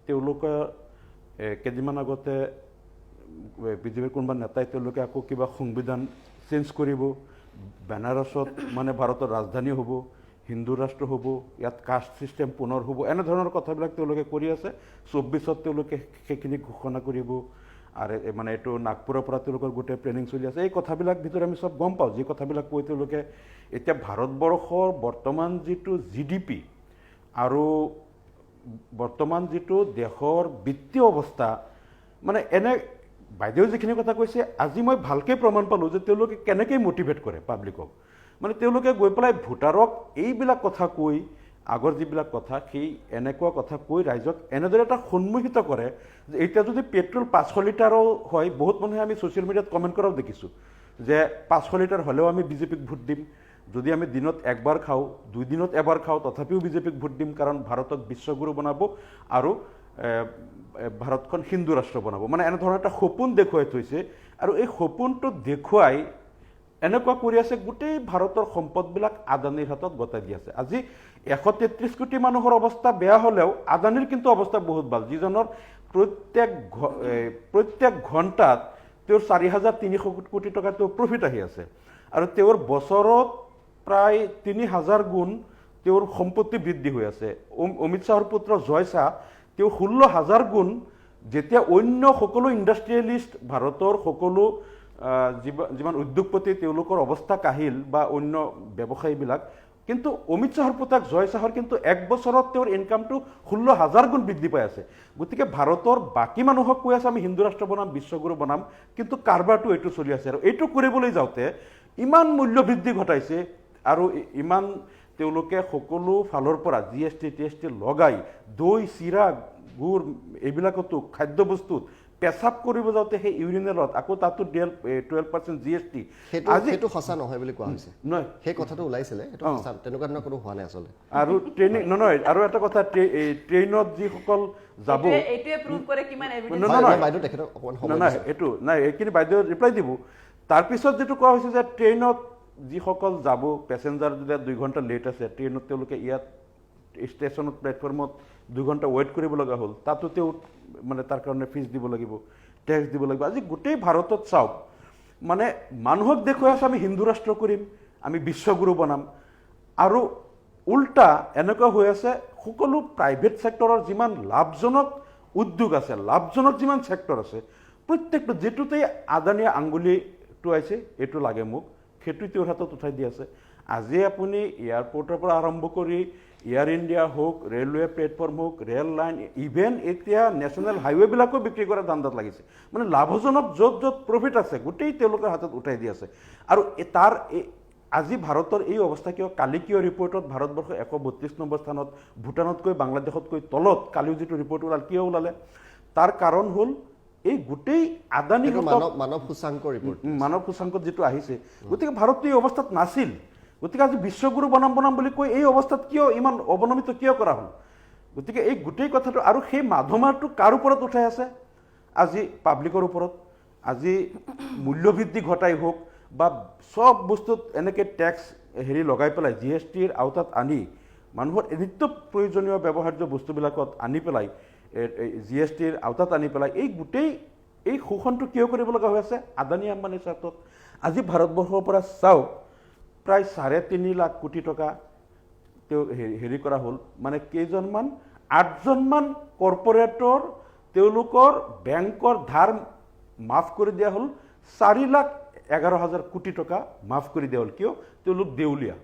তেওঁলোকে কেইদিনমান আগতে বিজেপিৰ কোনোবা নেতাই তেওঁলোকে আকৌ কিবা সংবিধান চেঞ্জ কৰিব, বেনাৰছত মানে ভাৰতৰ ৰাজধানী হ'ব, হিন্দু ৰাষ্ট্ৰ হ'ব, ইয়াত কাষ্ট ছিষ্টেম পুনৰ হ'ব, এনেধৰণৰ কথাবিলাক তেওঁলোকে কৰি আছে। 24ত তেওঁলোকে সেইখিনি ঘোষণা কৰিব, আৰু মানে এইটো নাগপুৰৰ পৰা তেওঁলোকৰ গোটেই প্লেনিং চলি আছে। এই কথাবিলাক ভিতৰত আমি চব গম পাওঁ, যি কথাবিলাক কৈ তেওঁলোকে এতিয়া ভাৰতবৰ্ষৰ বৰ্তমান যিটো GDP আৰু বৰ্তমান যিটো দেশৰ বিত্তীয় অৱস্থা, মানে এনে বাইদেউ যিখিনি কথা কৈছে, আজি মই ভালকৈ প্ৰমাণ পালোঁ যে তেওঁলোকে কেনেকৈ মটিভেট কৰে পাব্লিকক। মানে তেওঁলোকে গৈ পেলাই ভোটাৰক এইবিলাক কথা কৈ, আগৰ যিবিলাক কথা, সেই এনেকুৱা কথা কৈ ৰাইজক এনেদৰে এটা সন্মুখিত কৰে যে এতিয়া যদি পেট্ৰল 500 লিটাৰো হয়, বহুত মানুহে আমি ছ'চিয়েল মিডিয়াত কমেণ্ট কৰাও দেখিছোঁ যে 500 লিটাৰ হ'লেও আমি বিজেপিক ভোট দিম, যদি আমি দিনত একবাৰ খাওঁ, 2 দিনত এবাৰ খাওঁ, তথাপিও বিজেপিক ভোট দিম, কাৰণ ভাৰতক বিশ্বগুৰু বনাব আৰু ভাৰতখন হিন্দু ৰাষ্ট্ৰ বনাব। মানে এনেধৰণৰ এটা সপোন দেখুৱাই থৈছে, আৰু এই সপোনটো দেখুৱাই এনেকুৱা কৰি আছে, গোটেই ভাৰতৰ সম্পদবিলাক আদানীৰ হাতত গতাই দি আছে। আজি 133 কোটি মানুহৰ অৱস্থা বেয়া হ'লেও আদানীৰ কিন্তু অৱস্থা বহুত ভাল, যিজনৰ প্ৰত্যেক ঘণ্টাত তেওঁৰ 4,300 কোটি টকা তেওঁৰ প্ৰফিট আহি আছে, আৰু তেওঁৰ বছৰত প্ৰায় 3,000 গুণ তেওঁৰ সম্পত্তি বৃদ্ধি হৈ আছে। অমিত শ্বাহৰ পুত্ৰ জয় শ্বাহ, তেওঁ 16,000 গুণ, যেতিয়া অন্য সকলো ইণ্ডাষ্ট্ৰিয়েলিষ্ট, ভাৰতৰ সকলো যিমান উদ্যোগপতি, তেওঁলোকৰ অৱস্থা কাহিল, বা অন্য ব্যৱসায়ীবিলাক, কিন্তু অমিত শ্বাহৰ পুতেক জয় শ্বাহৰ কিন্তু 1 বছৰত তেওঁৰ ইনকামটো 16,000 গুণ বৃদ্ধি পাই আছে। গতিকে ভাৰতৰ বাকী মানুহক কৈ আছে আমি হিন্দু ৰাষ্ট্ৰ বনাম, বিশ্বগুৰু বনাম, কিন্তু কাৰবাৰটো এইটো চলি আছে। আৰু এইটো কৰিবলৈ যাওঁতে ইমান মূল্য বৃদ্ধি ঘটাইছে, আৰু ইমান তেওঁলোকে সকলো ফালৰ পৰা GST TST লগাই, দৈ, চিৰা, গুড়, এইবিলাকতো খাদ্যবস্তুত পেচাব কৰিব যাওঁতে সেই ইউৰিনেলত আকৌ তাতো 12% GST। সেইটো সঁচা নহয় বুলি কোৱা হৈছে, নহয় সেই কথাটো ওলাইছিলে, সেইটো সঁচা, তেনেকুৱা ধৰণৰ কোনো হোৱা নাই আচলতে। আৰু ট্ৰেইনিং নহয়, আৰু এটা কথা, ট্ৰেইনত যিসকল যাব, এইটোৱে প্ৰুভ কৰে কিমান এভিডেন্স। বাইদেউ তেখেতক অকণমান সময় নাই, এইটো নাই, এইখিনি বাইদেউ ৰিপ্লাই দিব। তাৰপিছত যিটো কোৱা হৈছে যে ট্ৰেইনত যিসকল যাব, পেচেঞ্জাৰ যেতিয়া 2 ঘণ্টা লেট আছে ট্ৰেইনত, তেওঁলোকে ইয়াত ষ্টেচনত প্লেটফৰ্মত 2 ঘণ্টা ৱেইট কৰিব লগা হ'ল, তাতো তেওঁ মানে তাৰ কাৰণে ফিজ দিব লাগিব, টেক্স দিব লাগিব। আজি গোটেই ভাৰতত চাওক, মানে মানুহক দেখুৱাই আছে আমি হিন্দু ৰাষ্ট্ৰ কৰিম, আমি বিশ্বগুৰু বনাম, আৰু উল্টা এনেকুৱা হৈ আছে সকলো প্ৰাইভেট ছেক্টৰৰ যিমান লাভজনক উদ্যোগ আছে, লাভজনক যিমান ছেক্টৰ আছে, প্ৰত্যেকটো যিটোতেই আদানীয়ে আঙুলি টোৱাইছে এইটো লাগে মোক, সেইটো তেওঁৰ হাতত উঠাই দি আছে। আজি আপুনি এয়াৰপৰ্টৰ পৰা আৰম্ভ কৰি এয়াৰ ইণ্ডিয়া হওক, ৰেলৱে প্লেটফৰ্ম হওক, ৰেল লাইন, ইভেন এতিয়া নেশ্যনেল হাইৱেবিলাকো বিক্ৰী কৰা ধান্দাত লাগিছে। মানে লাভজনক য'ত য'ত প্ৰফিট আছে গোটেই তেওঁলোকৰ হাতত উঠাই দি আছে। আৰু তাৰ আজি ভাৰতৰ এই অৱস্থা কিয়? কালি কিয় ৰিপৰ্টত ভাৰতবৰ্ষ 132 নম্বৰ স্থানত, ভূটানতকৈ বাংলাদেশতকৈ তলত কালিও যিটো ৰিপৰ্ট ওলাল, কিয় ওলালে? তাৰ কাৰণ হ'ল এই গোটেই আদানী মানৱ সূচাংক ৰিপৰ্ট, মানৱ সূচাংকত যিটো আহিছে, গতিকে ভাৰতটো এই অৱস্থাত নাছিল। গতিকে আজি বিশ্বগুৰু বনাম বুলি কৈ এই অৱস্থাত কিয় ইমান অৱনমিত কিয় কৰা হ'ল? গতিকে এই গোটেই কথাটো, আৰু সেই মাধমাৰটো কাৰ ওপৰত উঠাই আছে? আজি পাব্লিকৰ ওপৰত। আজি মূল্যবৃদ্ধি ঘটাই হওক বা সব বস্তুত এনেকৈ টেক্স লগাই পেলাই GSTৰ আওতাত আনি মানুহৰ নিত্য প্ৰয়োজনীয় ব্যৱহাৰ্য বস্তুবিলাকত আনি পেলাই GSTৰ আওতাত আনি পেলাই এই গোটেই এই শোষণটো কিয় কৰিব লগা হৈ আছে? আদানী আম্বানীৰ স্বাৰ্থত। আজি ভাৰতবৰ্ষৰ পৰা চাওক, প্ৰায় 3.5 লাখ কোটি টকা তেওঁ কৰা হ'ল। মানে কেইজনমান 8জনমান কৰ্পৰেটৰ তেওঁলোকৰ বেংকৰ ধাৰ মাফ কৰি দিয়া হ'ল, 4,11,000 কোটি টকা মাফ কৰি দিয়া হ'ল। কিয়? তেওঁলোক দেউলীয়া,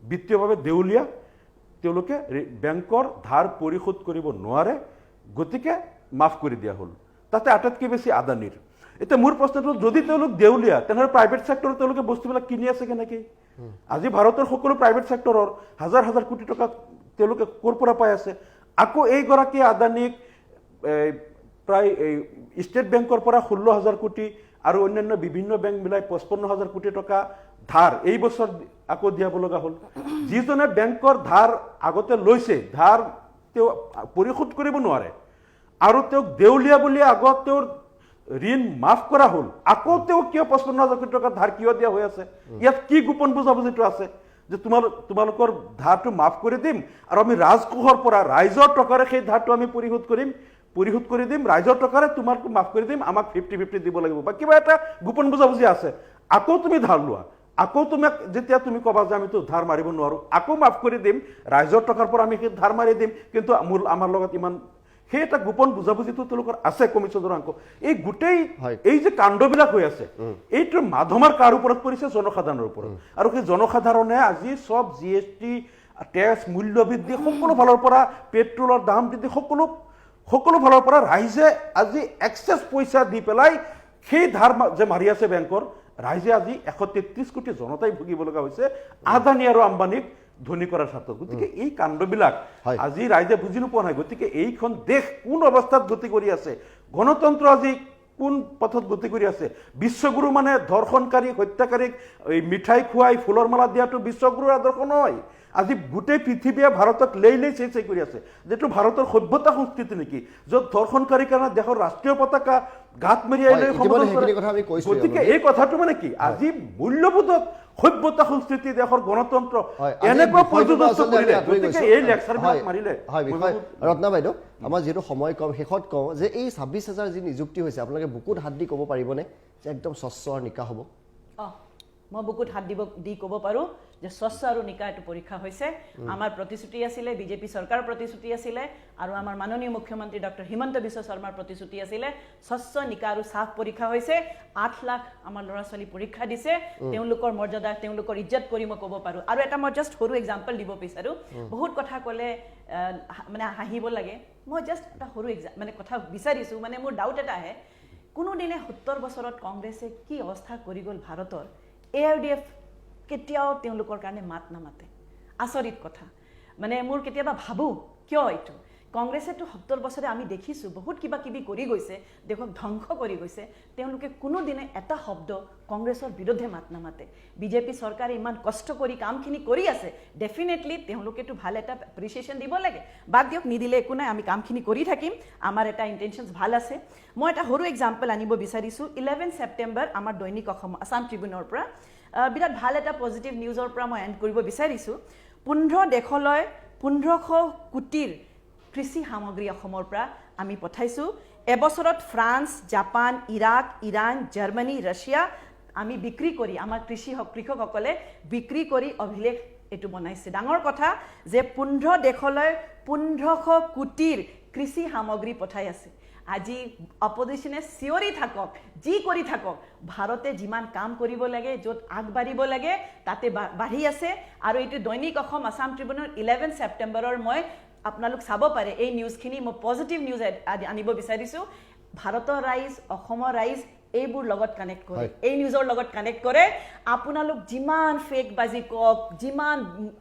বিত্তীয়ভাৱে দেউলীয়া, তেওঁলোকে বেংকৰ ধাৰ পৰিশোধ কৰিব নোৱাৰে, গতিকে মাফ কৰি দিয়া হ'ল। তাতে আটাইতকৈ বেছি আদানীৰ। এতিয়া মোৰ প্ৰশ্নটো, যদি তেওঁলোক দেউলীয়া তেনেহ'লে প্ৰাইভেট ছেক্টৰত তেওঁলোকে বস্তুবিলাক কিনি আছে কেনেকৈ? আজি ভাৰতৰ সকলো প্ৰাইভেট ছেক্টৰৰ হাজাৰ হাজাৰ কোটি টকা তেওঁলোকে ক'ৰ পৰা পাই আছে? আকৌ এইগৰাকী আদানীক প্ৰায় ষ্টেট বেংকৰ পৰা 16,000 কোটি আৰু অন্যান্য বিভিন্ন বেংক মিলাই 55,000 কোটি টকা ধাৰ এই বছৰ আকৌ দিয়াব লগা হ'ল। যিজনে বেংকৰ ধাৰ আগতে লৈছে, ধাৰ তেওঁ পৰিশোধ কৰিব নোৱাৰে, আৰু তেওঁক দেউলীয়া বুলি আগত তেওঁৰ ঋণ মাফ কৰা হ'ল, আকৌ তেওঁ কিয় 55,000 কোটি টকা ধাৰ কিয় দিয়া হৈ আছে? ইয়াত কি গোপন বুজাবুজিটো আছে যে তোমালোকৰ ধাৰটো মাফ কৰি দিম আৰু আমি ৰাজকোষৰ পৰা ৰাইজৰ টকাৰে সেই ধাৰটো আমি পৰিশোধ কৰি দিম, ৰাইজৰ টকাৰে তোমালোকক মাফ কৰি দিম, আমাক 50-50 দিব লাগিব, বা কিবা এটা গোপন বুজাবুজি আছে। আকৌ তুমি ধাৰ লোৱা, আকৌ তোমাক যেতিয়া তুমি ক'বা যে আমিতো ধাৰ মাৰিব নোৱাৰোঁ, আকৌ মাফ কৰি দিম, ৰাইজৰ টকাৰ পৰা আমি সেই ধাৰ মাৰি দিম, কিন্তু আমাৰ লগত ইমান, সেই এটা গোপন বুজাবুজিটো তেওঁলোকৰ আছে কমিছনৰ অংক। এই গোটেই এই যে কাণ্ডবিলাক হৈ আছে, এইটো মাধমাৰ কাৰ ওপৰত পৰিছে? জনসাধাৰণৰ ওপৰত। আৰু সেই জনসাধাৰণে আজি সব GST, টেক্স, মূল্য বৃদ্ধি, সকলো ফালৰ পৰা পেট্ৰলৰ দাম বৃদ্ধি, সকলো ফালৰ পৰা ৰাইজে আজি এক্সেছ পইচা দি পেলাই সেই ধাৰ যে মাৰি আছে বেংকৰ, ৰাইজে আজি 133 কোটি জনতাই ভুগিব লগা হৈছে আদানী আৰু আম্বানীক ধনী কৰাৰ স্বাৰ্থত। গতিকে এই কাণ্ডবিলাক আজি ৰাইজে বুজি নোপোৱা নাই। গতিকে এইখন দেশ কোন অৱস্থাত গতি কৰি আছে, গণতন্ত্ৰ আজি কোন পথত গতি কৰি আছে? বিশ্বগুৰু মানে ধৰ্ষণকাৰী, হত্যাকাৰীক এই মিঠাই খুৱাই ফুলৰ মালা দিয়াটো বিশ্বগুৰুৰ আদৰ্শ নহয়। আজি গোটেই পৃথিৱীয়ে ভাৰতক লেই চেই কৰি আছে, যিটো ভাৰতৰ সভ্যতা সংস্কৃতি নেকি, য'ত ধৰ্ষণকাৰীৰ কাৰণে দেশৰ ৰাষ্ট্ৰীয় পতাকা গাত মেৰিয়াই লৈ সম্বোধন কৰে। গতিকে এই কথাটো মানে কি? আজি মূল্যবোধত সভ্যতা সংস্কৃতি, দেশৰ গণতন্ত্ৰ এনেকুৱা পৰ্যদস্ত কৰিলে, গতিকে এই লেকচাৰবিলাক মাৰিলে। ৰত্না বাইদেউ, আমাৰ যিহেতু সময় কম, শেষত কওঁ যে এই 26,000 যি নিযুক্তি হৈছে, আপোনালোকে বুকুত হাত দি ক'ব পাৰিবনে যে একদম স্বচ্ছ আৰু নিকা হ'ব? মই বুকুত হাত দি ক'ব পাৰোঁ যে স্বচ্ছ আৰু নিকা এইটো পৰীক্ষা হৈছে। আমাৰ প্ৰতিশ্ৰুতি আছিলে, বিজেপি চৰকাৰৰ প্ৰতিশ্ৰুতি আছিলে, আৰু আমাৰ মাননীয় মুখ্যমন্ত্ৰী ডক্টৰ হিমন্ত বিশ্ব শৰ্মাৰ প্ৰতিশ্ৰুতি আছিলে। স্বচ্ছ, নিকা আৰু চাফ পৰীক্ষা হৈছে। 8 লাখ আমাৰ ল'ৰা ছোৱালী পৰীক্ষা দিছে। তেওঁলোকৰ মৰ্যাদা, তেওঁলোকৰ ইজ্জত কৰি মই ক'ব পাৰোঁ। আৰু এটা মই জাষ্ট সৰু এক্সাম্পল দিব বিচাৰোঁ। বহুত কথা ক'লে মানে হাঁহিব লাগে, মই জাষ্ট এটা সৰু মানে কথা বিচাৰিছোঁ। মানে মোৰ ডাউট এটা আহে, কোনোদিনে 70 বছৰত কংগ্ৰেছে কি অৱস্থা কৰি গ'ল ভাৰতৰ, ARDF কেতিয়াও তেওঁলোকৰ কাৰণে মাত নামাতে। আচৰিত কথা। মানে মোৰ কেতিয়াবা ভাবোঁ কিয় এইটো কংগ্ৰেছেতো 70 বছৰে আমি দেখিছোঁ বহুত কিবা কিবি কৰি গৈছে, দেশক ধ্বংস কৰি গৈছে, তেওঁলোকে কোনোদিনে এটা শব্দ কংগ্ৰেছৰ বিৰুদ্ধে মাত নামাতে। বিজেপি চৰকাৰে ইমান কষ্ট কৰি কামখিনি কৰি আছে, ডেফিনেটলি তেওঁলোকেতো ভাল এটা এপ্ৰিচিয়েশ্যন দিব লাগে। বাদ দিয়ক, নিদিলে একো নাই, আমি কামখিনি কৰি থাকিম, আমাৰ এটা ইণ্টেনশ্যনছ ভাল আছে। মই এটা সৰু এক্সাম্পল আনিব বিচাৰিছোঁ। 11 ছেপ্টেম্বৰ আমাৰ দৈনিক অসম আছাম ট্ৰিবিউনৰ পৰা বিৰাট ভাল এটা পজিটিভ নিউজৰ পৰা মই এণ্ড কৰিব বিচাৰিছোঁ। 15 দেশলৈ 1500 কোটিৰ কৃষি সামগ্ৰী অসমৰ পৰা আমি পঠাইছোঁ এবছৰত France Japan Iraq Iran Germany Russia আমি বিক্ৰী কৰি আমাৰ কৃষকসকলে বিক্ৰী কৰি অভিলেখ এটো বনাইছে ডাঙৰ কথা যে 15 দেশলৈ 1500 কোটিৰ কৃষি সামগ্ৰী পঠাই আছে আজি অপজিশনে চিঞৰি থাকক যি কৰি থাকক ভাৰতে যিমান কাম কৰিব লাগে য'ত আগবাঢ়িব লাগে তাতে বাঢ়ি আছে আৰু এইটো দৈনিক অসম আসাম ট্ৰিবিউনৰ 11 ছেপ্টেম্বৰৰ মই আপোনালোক চাব পাৰে এই নিউজখিনি মই পজিটিভ নিউজ আনিব বিচাৰিছোঁ ভাৰতৰ ৰাইজ অসমৰ ৰাইজ এইবোৰ লগত কানেক্ট কৰে এই নিউজৰ লগত কানেক্ট কৰে আপোনালোক যিমান ফেক বাজি কক যিমান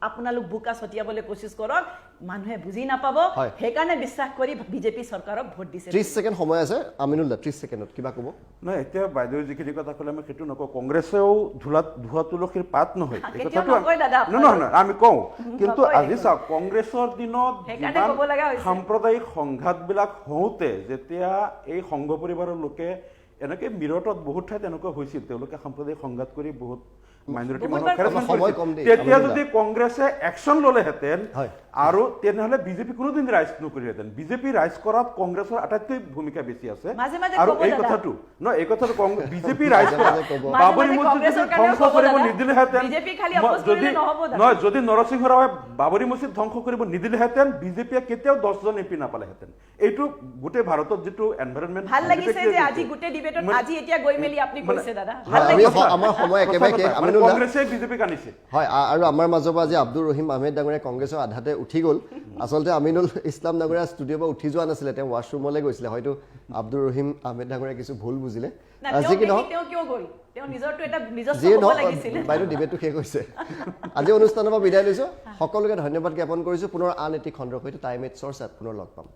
আপোনালোক বুকা ছটিয়াবলৈ কোচিছ কৰক মানুহে বুজি নাপাব সেইকাৰণে বিশ্বাস কৰি বিজেপি চৰকাৰক ভোট দিছে 30 ছেকেণ্ড সময় আছে আমিনুল্লাহ 30 ছেকেণ্ডত কিবা ক'ব নহয় এতিয়া বাইদেউ যিখিনি কথা ক'লে আমি সেইটো নকওঁ কংগ্ৰেছেও ধোৱা তুলসীৰ পাত নহয় এই কথাটো নহয় আমি কওঁ কিন্তু আজি চাওক কংগ্ৰেছৰ দিনত সাম্প্ৰদায়িক সংঘাতবিলাক হওঁতে যেতিয়া এই সংঘ পৰিবাৰৰ লোকে এনেকে মিৰটত বহুত ঠাইত এনেকুৱা হৈছিল তেওঁলোকে সাম্প্ৰদায়িক সংঘাত কৰি বহুত মাইনৰিটি মানুহ তেতিয়া যদি কংগ্ৰেছে একশ্যন ল'লেহেঁতেন আৰু তেনেহ'লে বিজেপি কোনোদিন ৰাইজ নকৰিলেহেঁতেন বিজেপি ৰাইজ কৰাত কংগ্ৰেছৰ আটাইতকৈ ভূমিকা বেছি আছে আৰু এই কথাটো বিজেপি ৰাইজ কৰা বাবৰি মছজিদ ধ্বংস কৰিব নিদিলেহেঁতেন যদি নৰসিংহ ৰাৱে বাবৰি মছজিদ ধ্বংস কৰিব নিদিলেহেঁতেন বিজেপিয়ে কেতিয়াও 10জন এমপি নাপালেহেঁতেন এইটো গোটেই ভাৰতত যিটো এনভাইৰনমেণ্ট ভাল লাগিছে যে আজি গোটেই ডিবেটত আজি এতিয়া গৈ মেলি আপুনি কৈছে দাদা ভাল লাগিছে আমাৰ সময় একেবাৰে কংগ্ৰেছে বিজেপিক আনিছে হয় আৰু আমাৰ মাজৰ পৰা আজি আব্দুৰ ৰহিম আহমেদ ডাঙৰীয়া কংগ্ৰেছৰ আধাতে উঠি গ'ল আচলতে আমিনুল ইছলাম ডাঙৰীয়া ষ্টুডিঅ'ৰ পৰা উঠি যোৱা নাছিলে তেওঁ ৱাশ্বৰুমলৈ গৈছিলে হয়তো আব্দুৰ ৰহিম আহমেদ ডাঙৰীয়া কিছু ভুল বুজিলে আজি কি নহওক বাইদেউ ডিবেটটো শেষ হৈছে আজি অনুষ্ঠানৰ পৰা বিদায় লৈছোঁ সকলোকে ধন্যবাদ জ্ঞাপন কৰিছোঁ পুনৰ আন এটি খণ্ডৰ সৈতে টাইম এইট চৰ্চাত পুনৰ লগ পাম